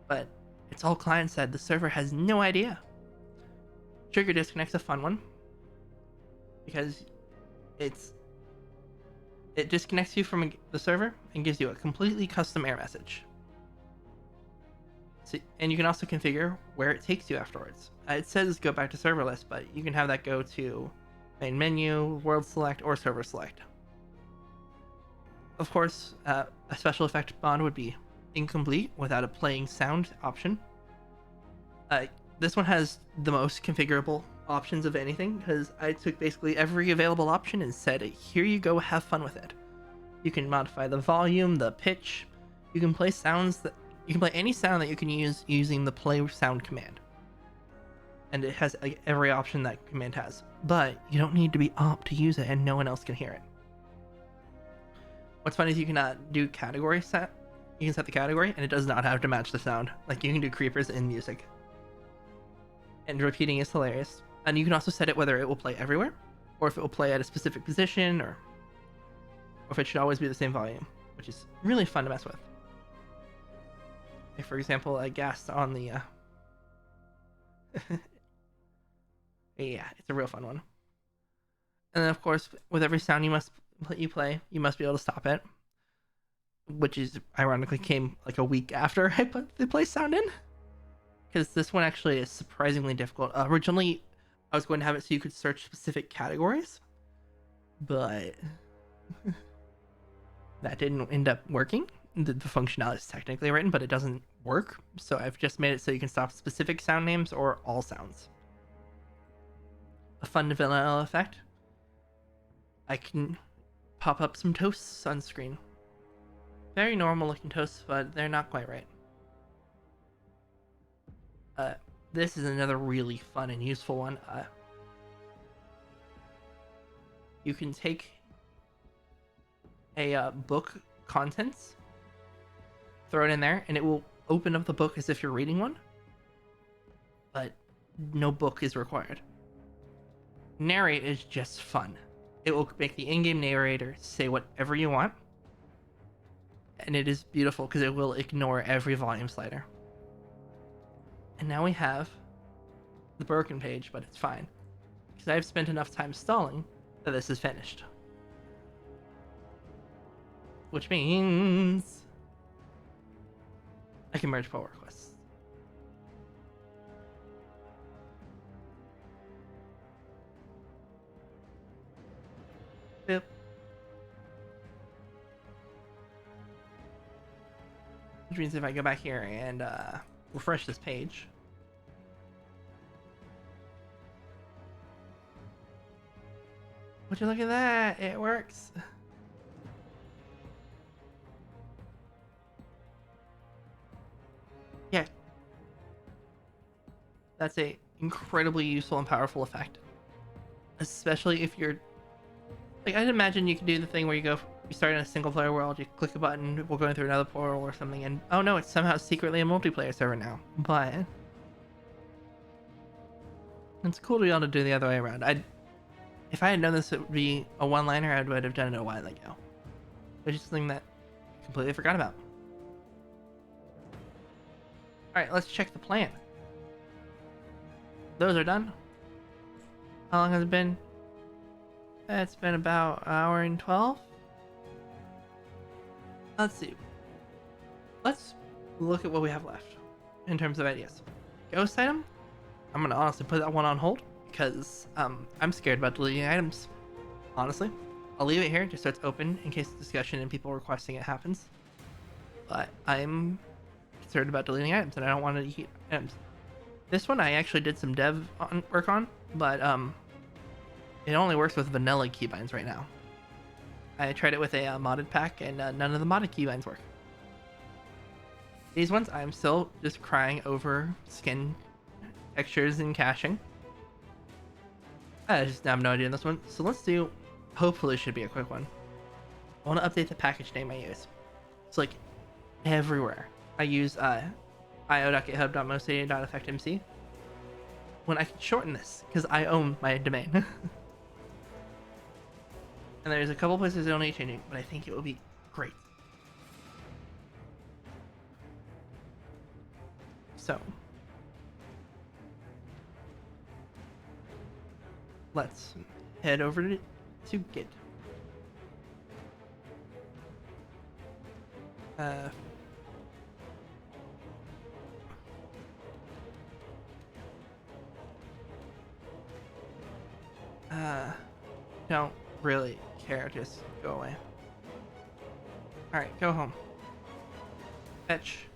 But it's all client side, the server has no idea. Trigger disconnect's a fun one, because it disconnects you from the server and gives you a completely custom error message. So, and you can also configure where it takes you afterwards. It says go back to server list, but you can have that go to main menu, world select, or server select. Of course, a special effect mod would be incomplete without a playing sound option. This one has the most configurable options of anything, because I took basically every available option and said, here you go, have fun with it. You can modify the volume, the pitch. You can play any sound that you can use using the play sound command. And it has like every option that command has, but you don't need to be up to use it, and no one else can hear it. What's funny is you can do category set. You can set the category, and it does not have to match the sound. Like, you can do creepers in music. And repeating is hilarious. And you can also set it whether it will play everywhere, or if it will play at a specific position, or if it should always be the same volume, which is really fun to mess with. Like, for example, a gas on the... yeah, it's a real fun one. And then, of course, with every sound you play, you must be able to stop it, which is ironically came like a week after I put the play sound in. because this one actually is surprisingly difficult. Originally, I was going to have it so you could search specific categories, but that didn't end up working. The functionality is technically written, but it doesn't work. So I've just made it so you can stop specific sound names or all sounds. A fun vanilla effect. I can pop up some toasts on screen. Very normal looking toasts, but they're not quite right. This is another really fun and useful one. You can take a book contents, throw it in there, and it will open up the book as if you're reading one, but no book is required. Narrate is just fun. It will make the in-game narrator say whatever you want, and it is beautiful because it will ignore every volume slider. And now we have the broken page, but it's fine because I've spent enough time stalling that this is finished. Which means I can merge pull requests. Yep. Which means if I go back here and refresh this page, would you look at that? It works. Yeah. That's a incredibly useful and powerful effect. Especially if you're like, I'd imagine you could do the thing where you start in a single player world, you click a button, we're going through another portal or something, and oh no, it's somehow secretly a multiplayer server now. But it's cool to be able to do the other way around. If I had known this would be a one-liner, I would have done it a while ago. It's just something that I completely forgot about. Alright, let's check the plan. Those are done. How long has it been? It's been about an hour and 12. Let's see. Let's look at what we have left in terms of ideas. Ghost item? I'm gonna honestly put that one on hold because I'm scared about deleting items. Honestly, I'll leave it here just so it's open in case the discussion and people requesting it happens. But I'm concerned about deleting items and I don't want to eat items. This one I actually did some dev work on, but it only works with vanilla keybinds right now. I tried it with a modded pack and none of the modded keybinds work. These ones I'm still just crying over skin textures and caching. I just have no idea on this one. So let's do, hopefully should be a quick one. I want to update the package name I use. It's like everywhere. I use io.github.mostdata.effectmc when I can shorten this because I own my domain. And there's a couple places that don't need changing, but I think it will be great. So let's head over to Git. Don't really care, just go away. Alright, go home. Fetch.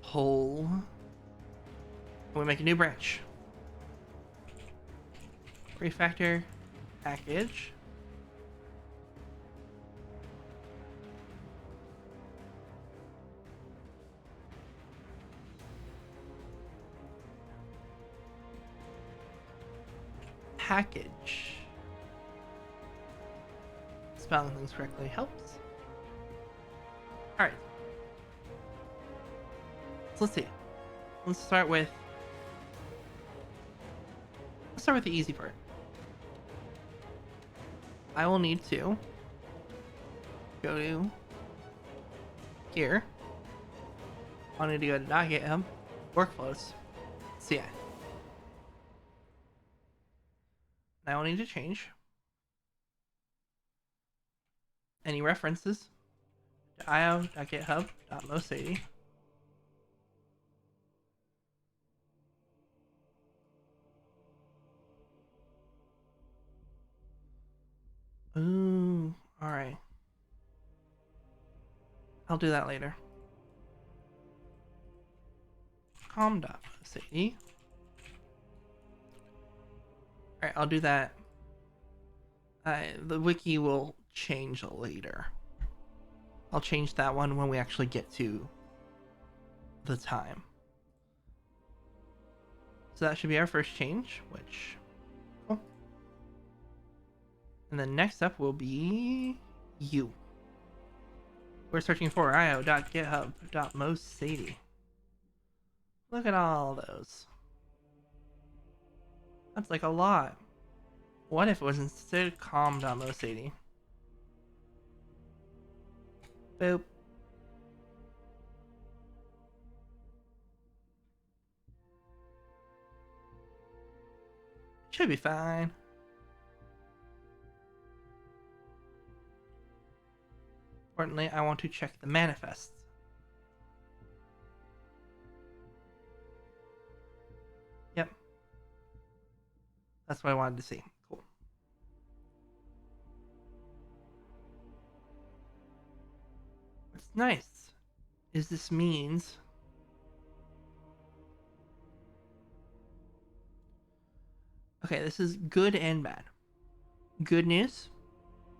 Pull. We make a new branch. Refactor. Package. Package. Spelling things correctly helps. Alright. So let's see. Let's start with the easy part. I will need to go to here. I need to go to .github workflows CI. I will need to change any references to io.github.mostdata I'll do that later. com.city. Alright, I'll do that. The wiki will change later. I'll change that one when we actually get to the time. So that should be our first change, which... Cool. And then next up will be you. We're searching for io.github.mosadie. Look at all those. That's like a lot. What if it was instead com.mosadie? Boop. Should be fine. Importantly, I want to check the manifests. Yep. That's what I wanted to see. Cool. What's nice is this means okay, this is good and bad. Good news,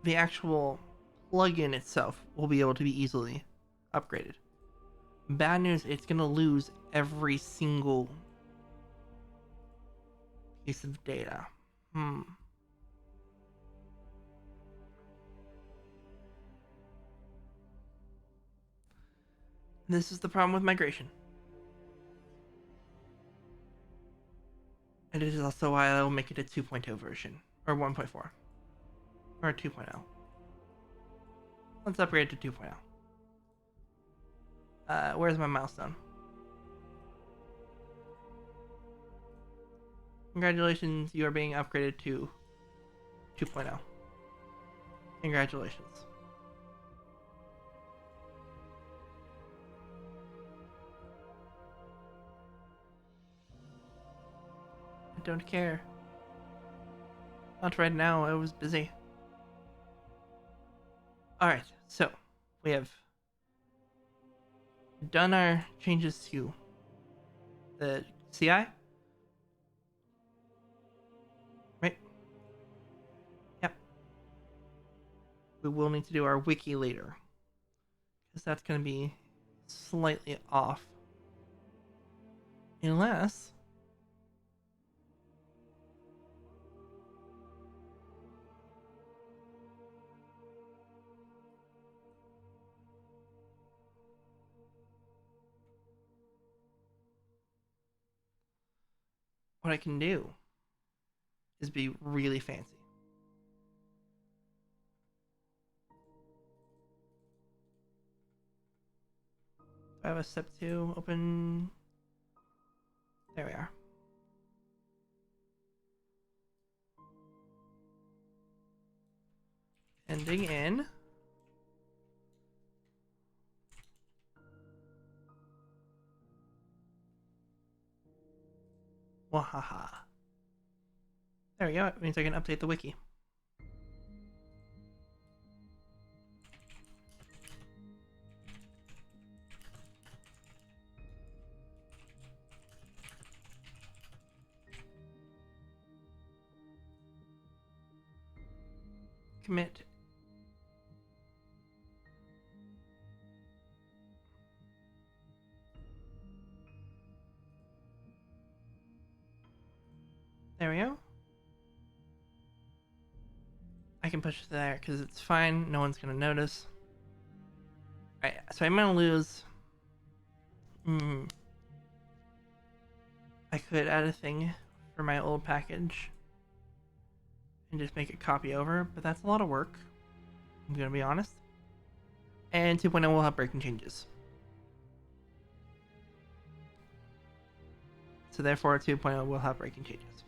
the actual plugin itself will be able to be easily upgraded. Bad news, it's going to lose every single piece of data. This is the problem with migration. And it is also why I will make it a 2.0 version, or 1.4, or 2.0. Let's upgrade to 2.0. Where's my milestone? Congratulations, you are being upgraded to 2.0. Congratulations. I don't care. Not right now, I was busy. Alright, so we have done our changes to the CI. Right? Yep. We will need to do our wiki later, because that's going to be slightly off. Unless... what I can do is be really fancy. I have a step 2 open. There we are. Ending in. Wahaha. There we go. It means I can update the wiki. Commit. There we go. I can push it there because it's fine. No one's going to notice. Alright, so I'm going to lose... I could add a thing for my old package and just make it copy over, but that's a lot of work. I'm going to be honest. And 2.0 will have breaking changes. So therefore 2.0 will have breaking changes.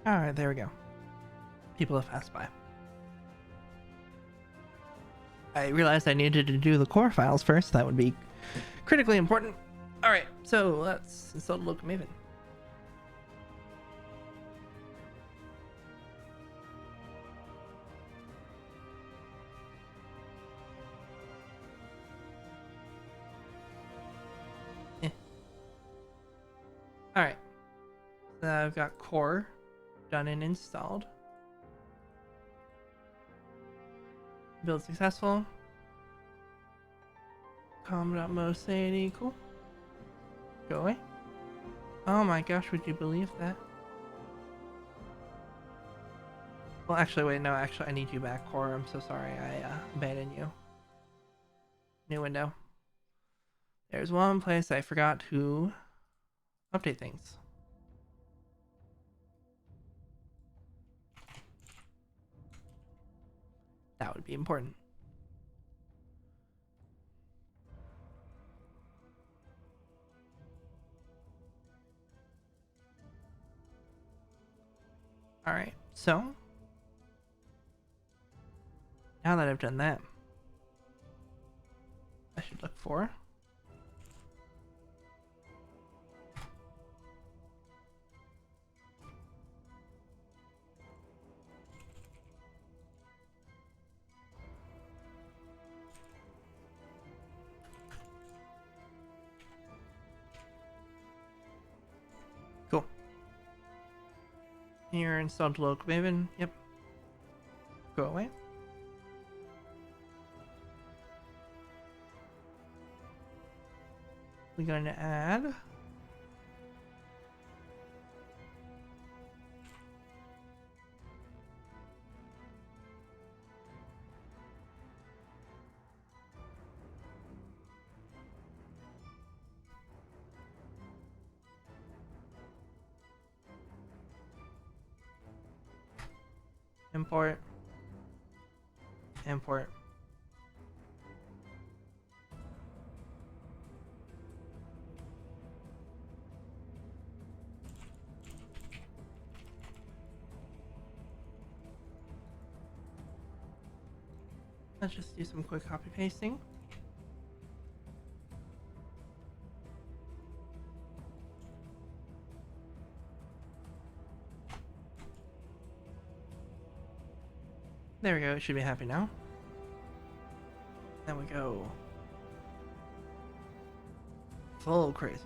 Alright, there we go. People have passed by. I realized I needed to do the core files first. That would be critically important. Alright, so let's install the local Maven. Alright, so I've got core done and installed. Build successful. Com.most 80, cool. Go away. Oh my gosh, would you believe that? Well, actually, wait, no, actually, I need you back, core. I'm so sorry, I abandoned you. New window. There's one place I forgot to update things. That would be important. Alright, so now that I've done that, I should look for cool. Here, installed local Maven. Yep. Go away. We're going to add import, import. Let's just do some quick copy pasting. There we go, it should be happy now. Then we go full crazy.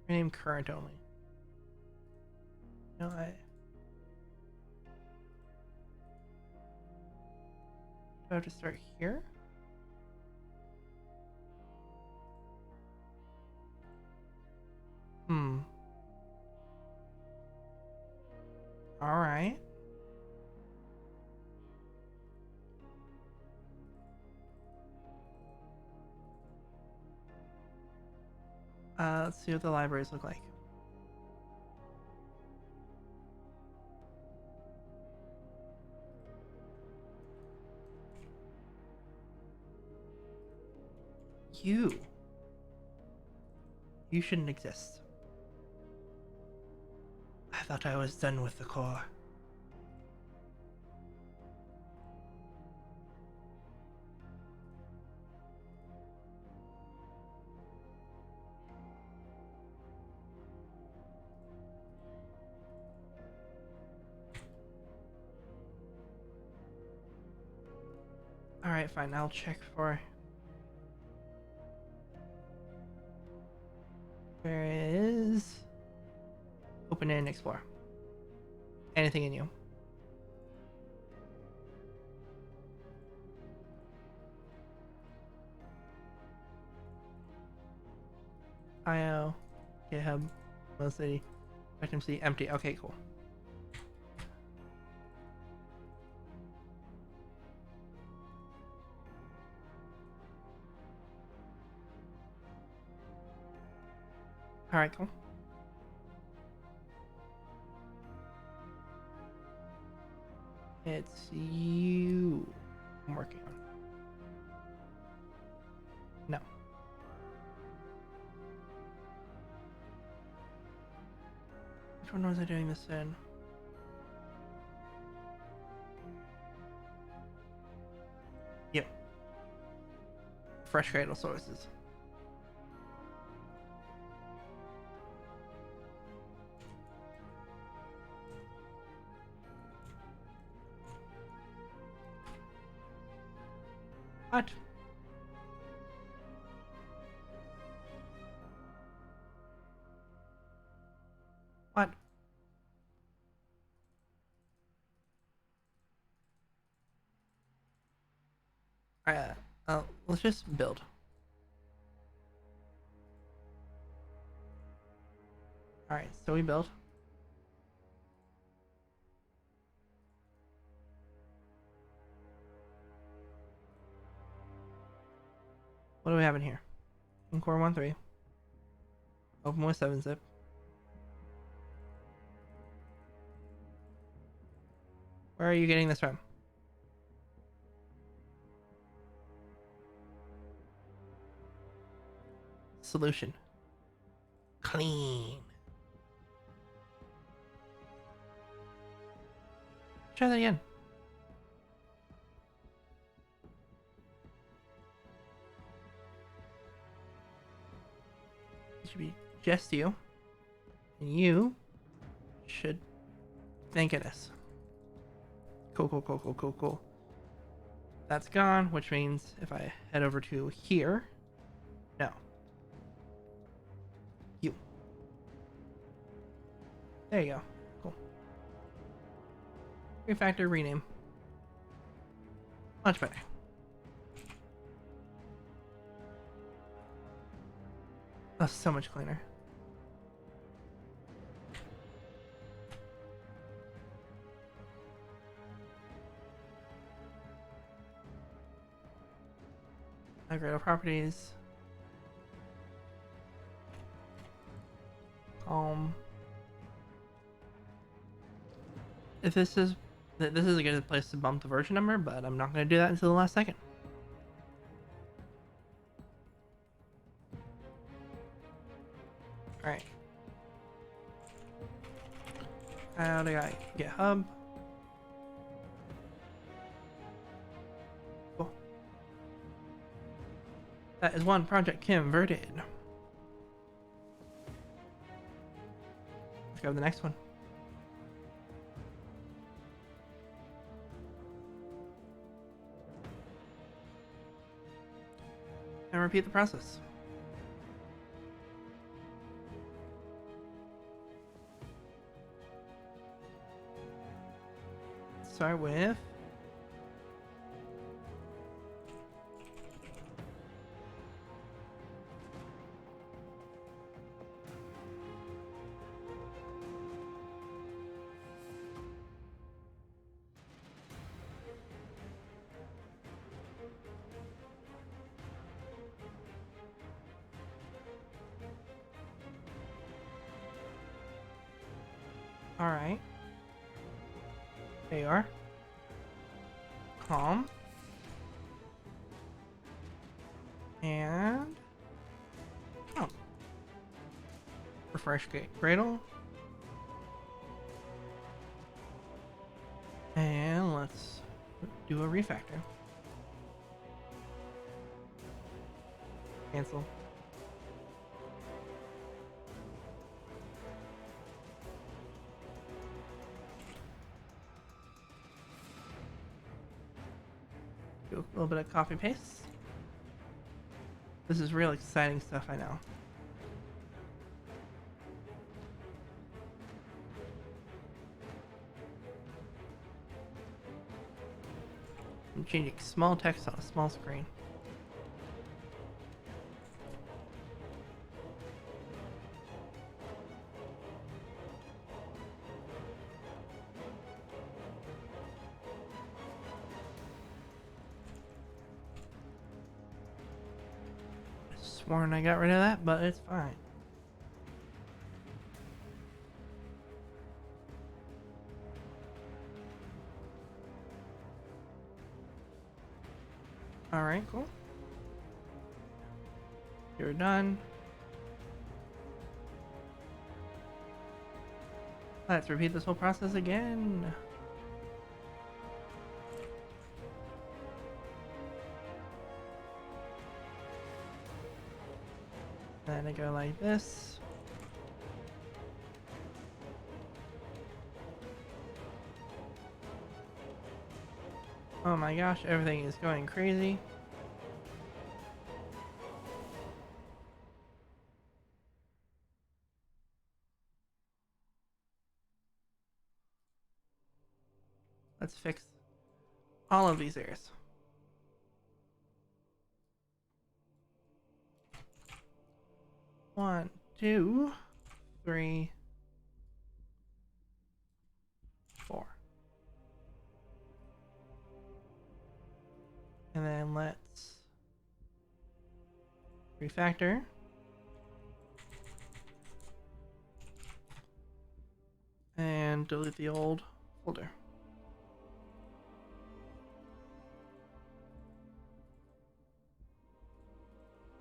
Rename current only. No, do I have to start here? Alright. Let's see what the libraries look like. You shouldn't exist. I thought I was done with the core. Alright, fine, I'll check for where it is. Open it and explore. Anything in you. IO, GitHub, mostly EffectMC, empty. Okay, cool. All right, cool. It's you I'm working on. No. Which one was I doing this in? Yep. Fresh cradle sources. What? What? Let's just build. Alright, so we build. What do we have in here? In core 1.3. Open with 7-zip. Where are you getting this from? Solution. Clean. Try that again. It should be just you. And you should thank us. Cool, cool, cool, cool, cool, cool. That's gone, which means if I head over to here, no. You. There you go. Cool. Refactor, rename. Much better. Oh, so much cleaner. Gradle properties. If this is a good place to bump the version number, but I'm not going to do that until the last second. All right. How do I GitHub? Cool. That is one project converted. Let's go to the next one. And repeat the process. Start with all right. There you are. Calm. And oh. Refresh Gradle. And let's do a refactor. Cancel. Do a little bit of copy paste. This is real exciting stuff, I know. I'm changing small text on a small screen. sworn I got rid of that, but it's fine. Alright, cool. You're done. Let's repeat this whole process again. Then I go like this. Oh my gosh, everything is going crazy. Let's fix all of these errors. One, two, three, four. And then let's refactor. And delete the old folder.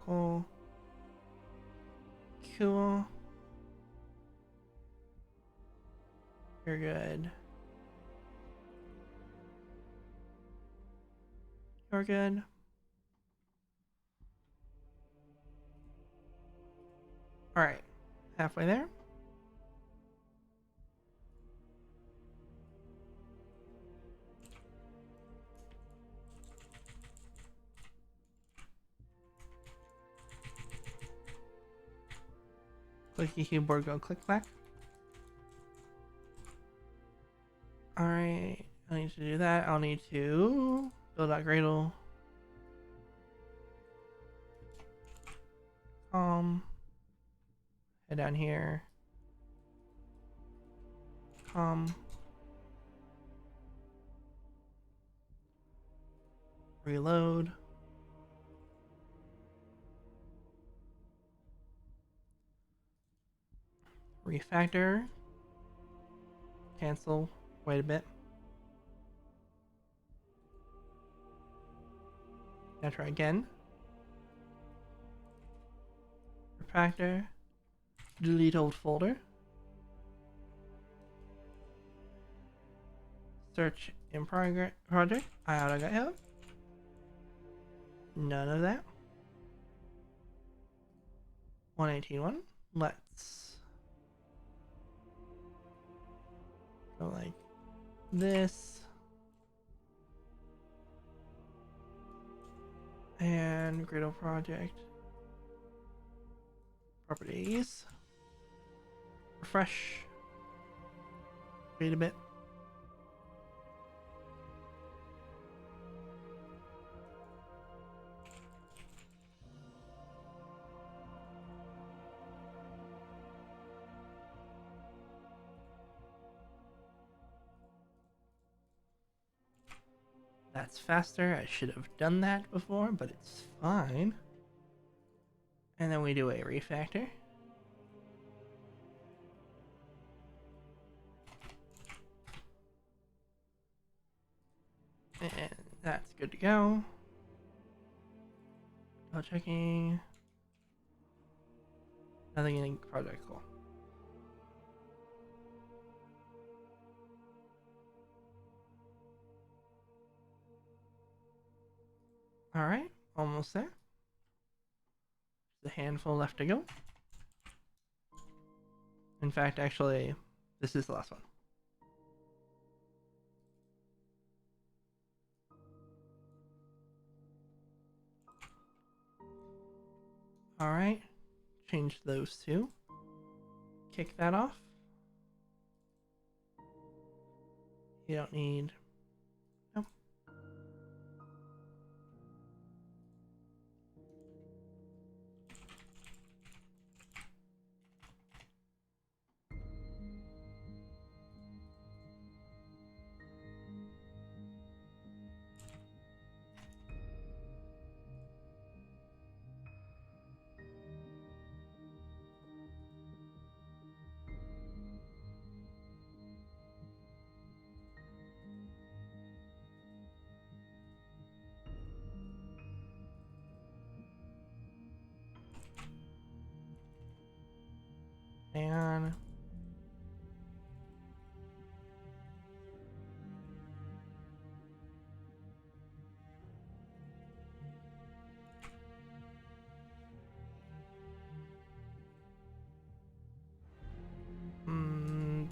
Cool. Cool. You're good. You're good. Alright. Halfway there. Clicky keyboard, go click clack. Alright, I need to do that. I'll need to build out Gradle. Head down here. Reload. Refactor. Cancel. Wait a bit. Now try again. Refactor. Delete old folder. Search in project. IOTA got help. None of that. 118.1. Let's go like this. And Gradle project. Properties. Refresh. Wait a bit. That's faster. I should have done that before, but it's fine. And then we do a refactor. And that's good to go. Double checking. Nothing in project, cool. Alright, almost there. There's a handful left to go. In fact, actually, this is the last one. Alright, change those two. Kick that off. You don't need... Nope. on.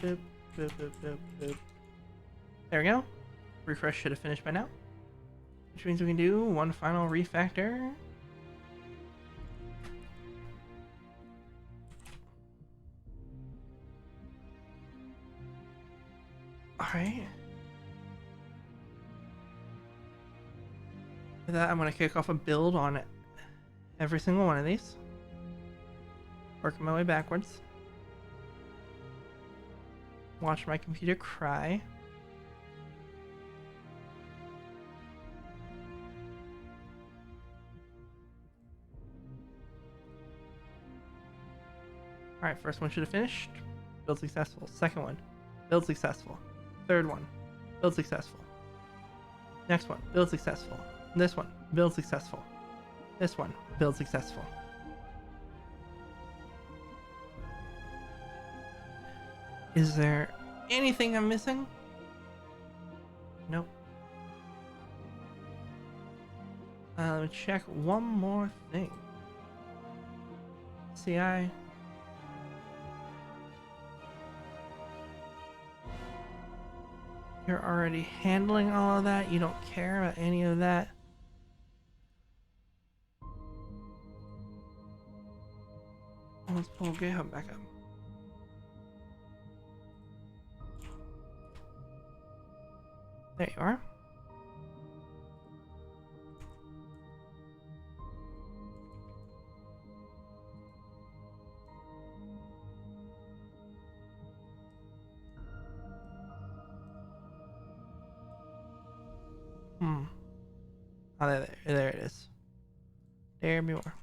Boop, boop, boop, boop, boop. There we go. Refresh should have finished by now. Which means we can do one final refactor. Alright. With that, I'm going to kick off a build on every single one of these. Working my way backwards. Watch my computer cry. Alright, first one should have finished. Build successful. Second one, build successful. Third one, build successful. Next one, build successful. This one, build successful. This one, build successful. Is there anything I'm missing? Nope. Let me check one more thing. CI. You're already handling all of that. You don't care about any of that. Let's pull GitHub back up. There you are. Oh, there it is. There we are.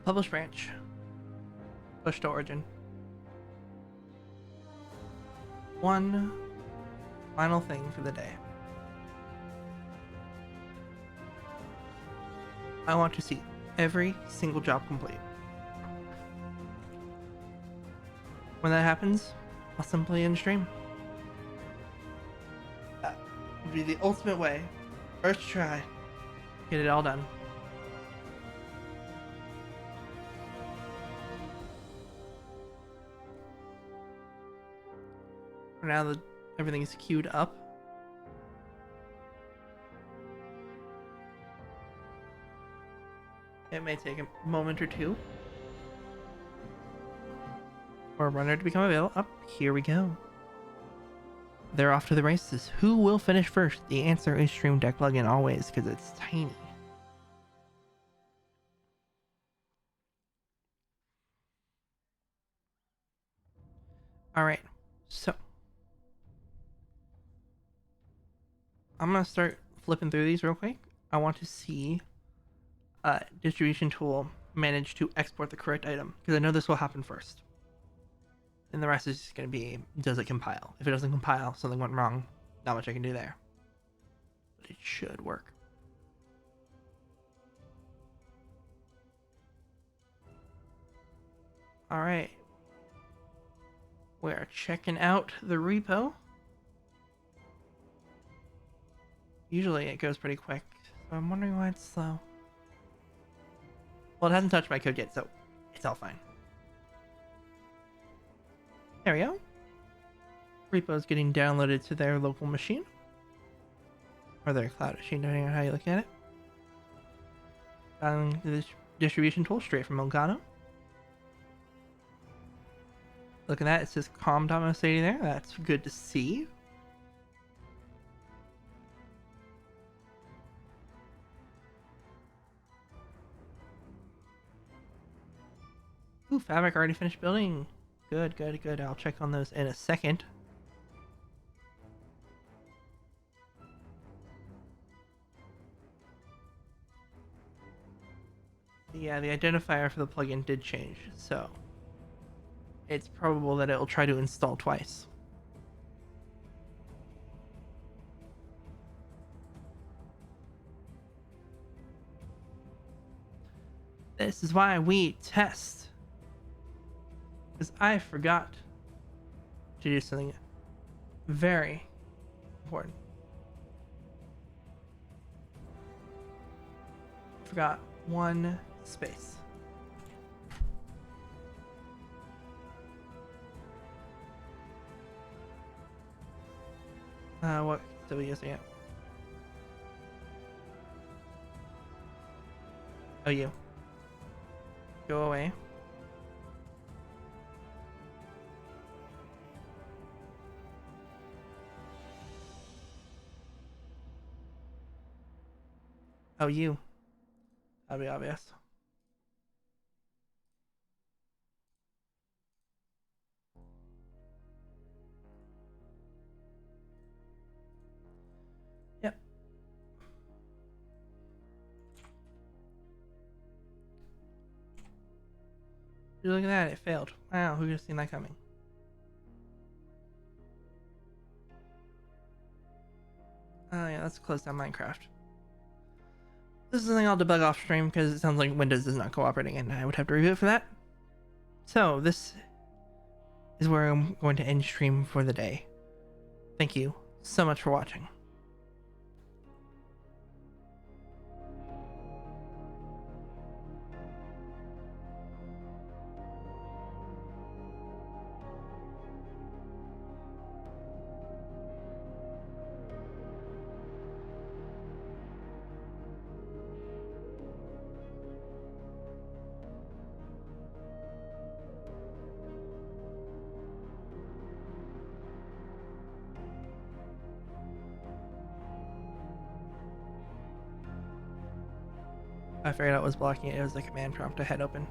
Publish branch. Push to origin. One final thing for the day. I want to see every single job complete. When that happens, I'll simply end stream. That would be the ultimate way. First try. Get it all done. For now that everything's queued up. It may take a moment or two for a runner to become available. Up, here we go. They're off to the races. Who will finish first? The answer is Stream Deck plugin always, because it's tiny. Alright, so I'm going to start flipping through these real quick. I want to see distribution tool manage to export the correct item, because I know this will happen first. And the rest is just going to be, does it compile? If it doesn't compile, something went wrong. Not much I can do there. But it should work. Alright. We're checking out the repo. Usually it goes pretty quick, so I'm wondering why it's slow. Well, it hasn't touched my code yet, so it's all fine. There we go. Repo's getting downloaded to their local machine. Or their cloud machine, depending on how you look at it. Downloading the distribution tool straight from Elgato. Look at that, it says com.mosady there. That's good to see. Ooh, fabric already finished building. Good, good, good. I'll check on those in a second. Yeah, the identifier for the plugin did change, so it's probable that it will try to install twice. This is why we test. Because I forgot to do something very important. Forgot one space. What are we using it? Oh, you. Go away. Oh, you. That'll be obvious. Yep. Look at that, it failed. Wow, who could have seen that coming? Oh yeah, let's close down Minecraft. This is something I'll debug off stream because it sounds like Windows is not cooperating and I would have to reboot for that. So this is where I'm going to end stream for the day. Thank you so much for watching. I figured out what was blocking it. It was the command prompt I had open.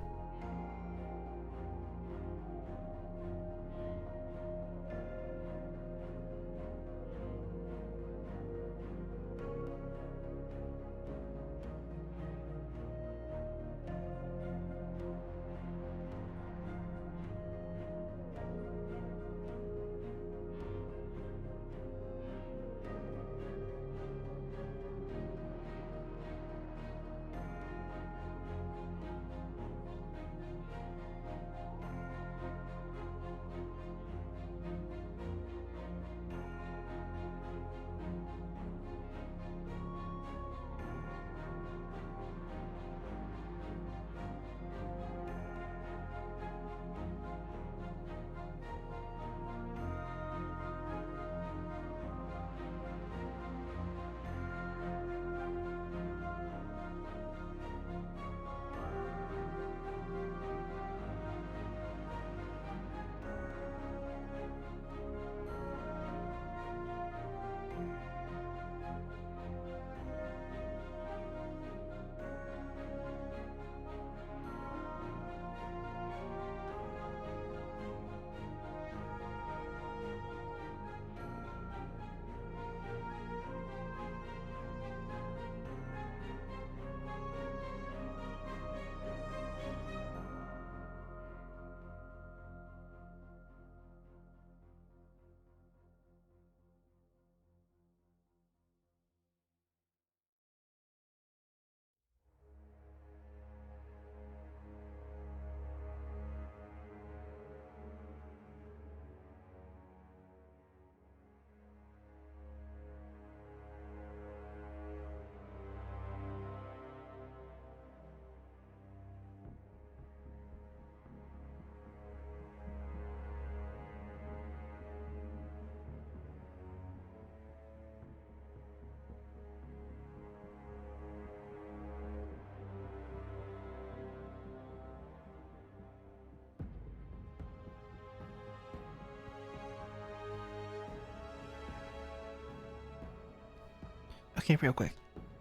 Okay, real quick.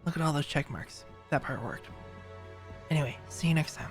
Look at all those check marks. That part worked. Anyway, see you next time.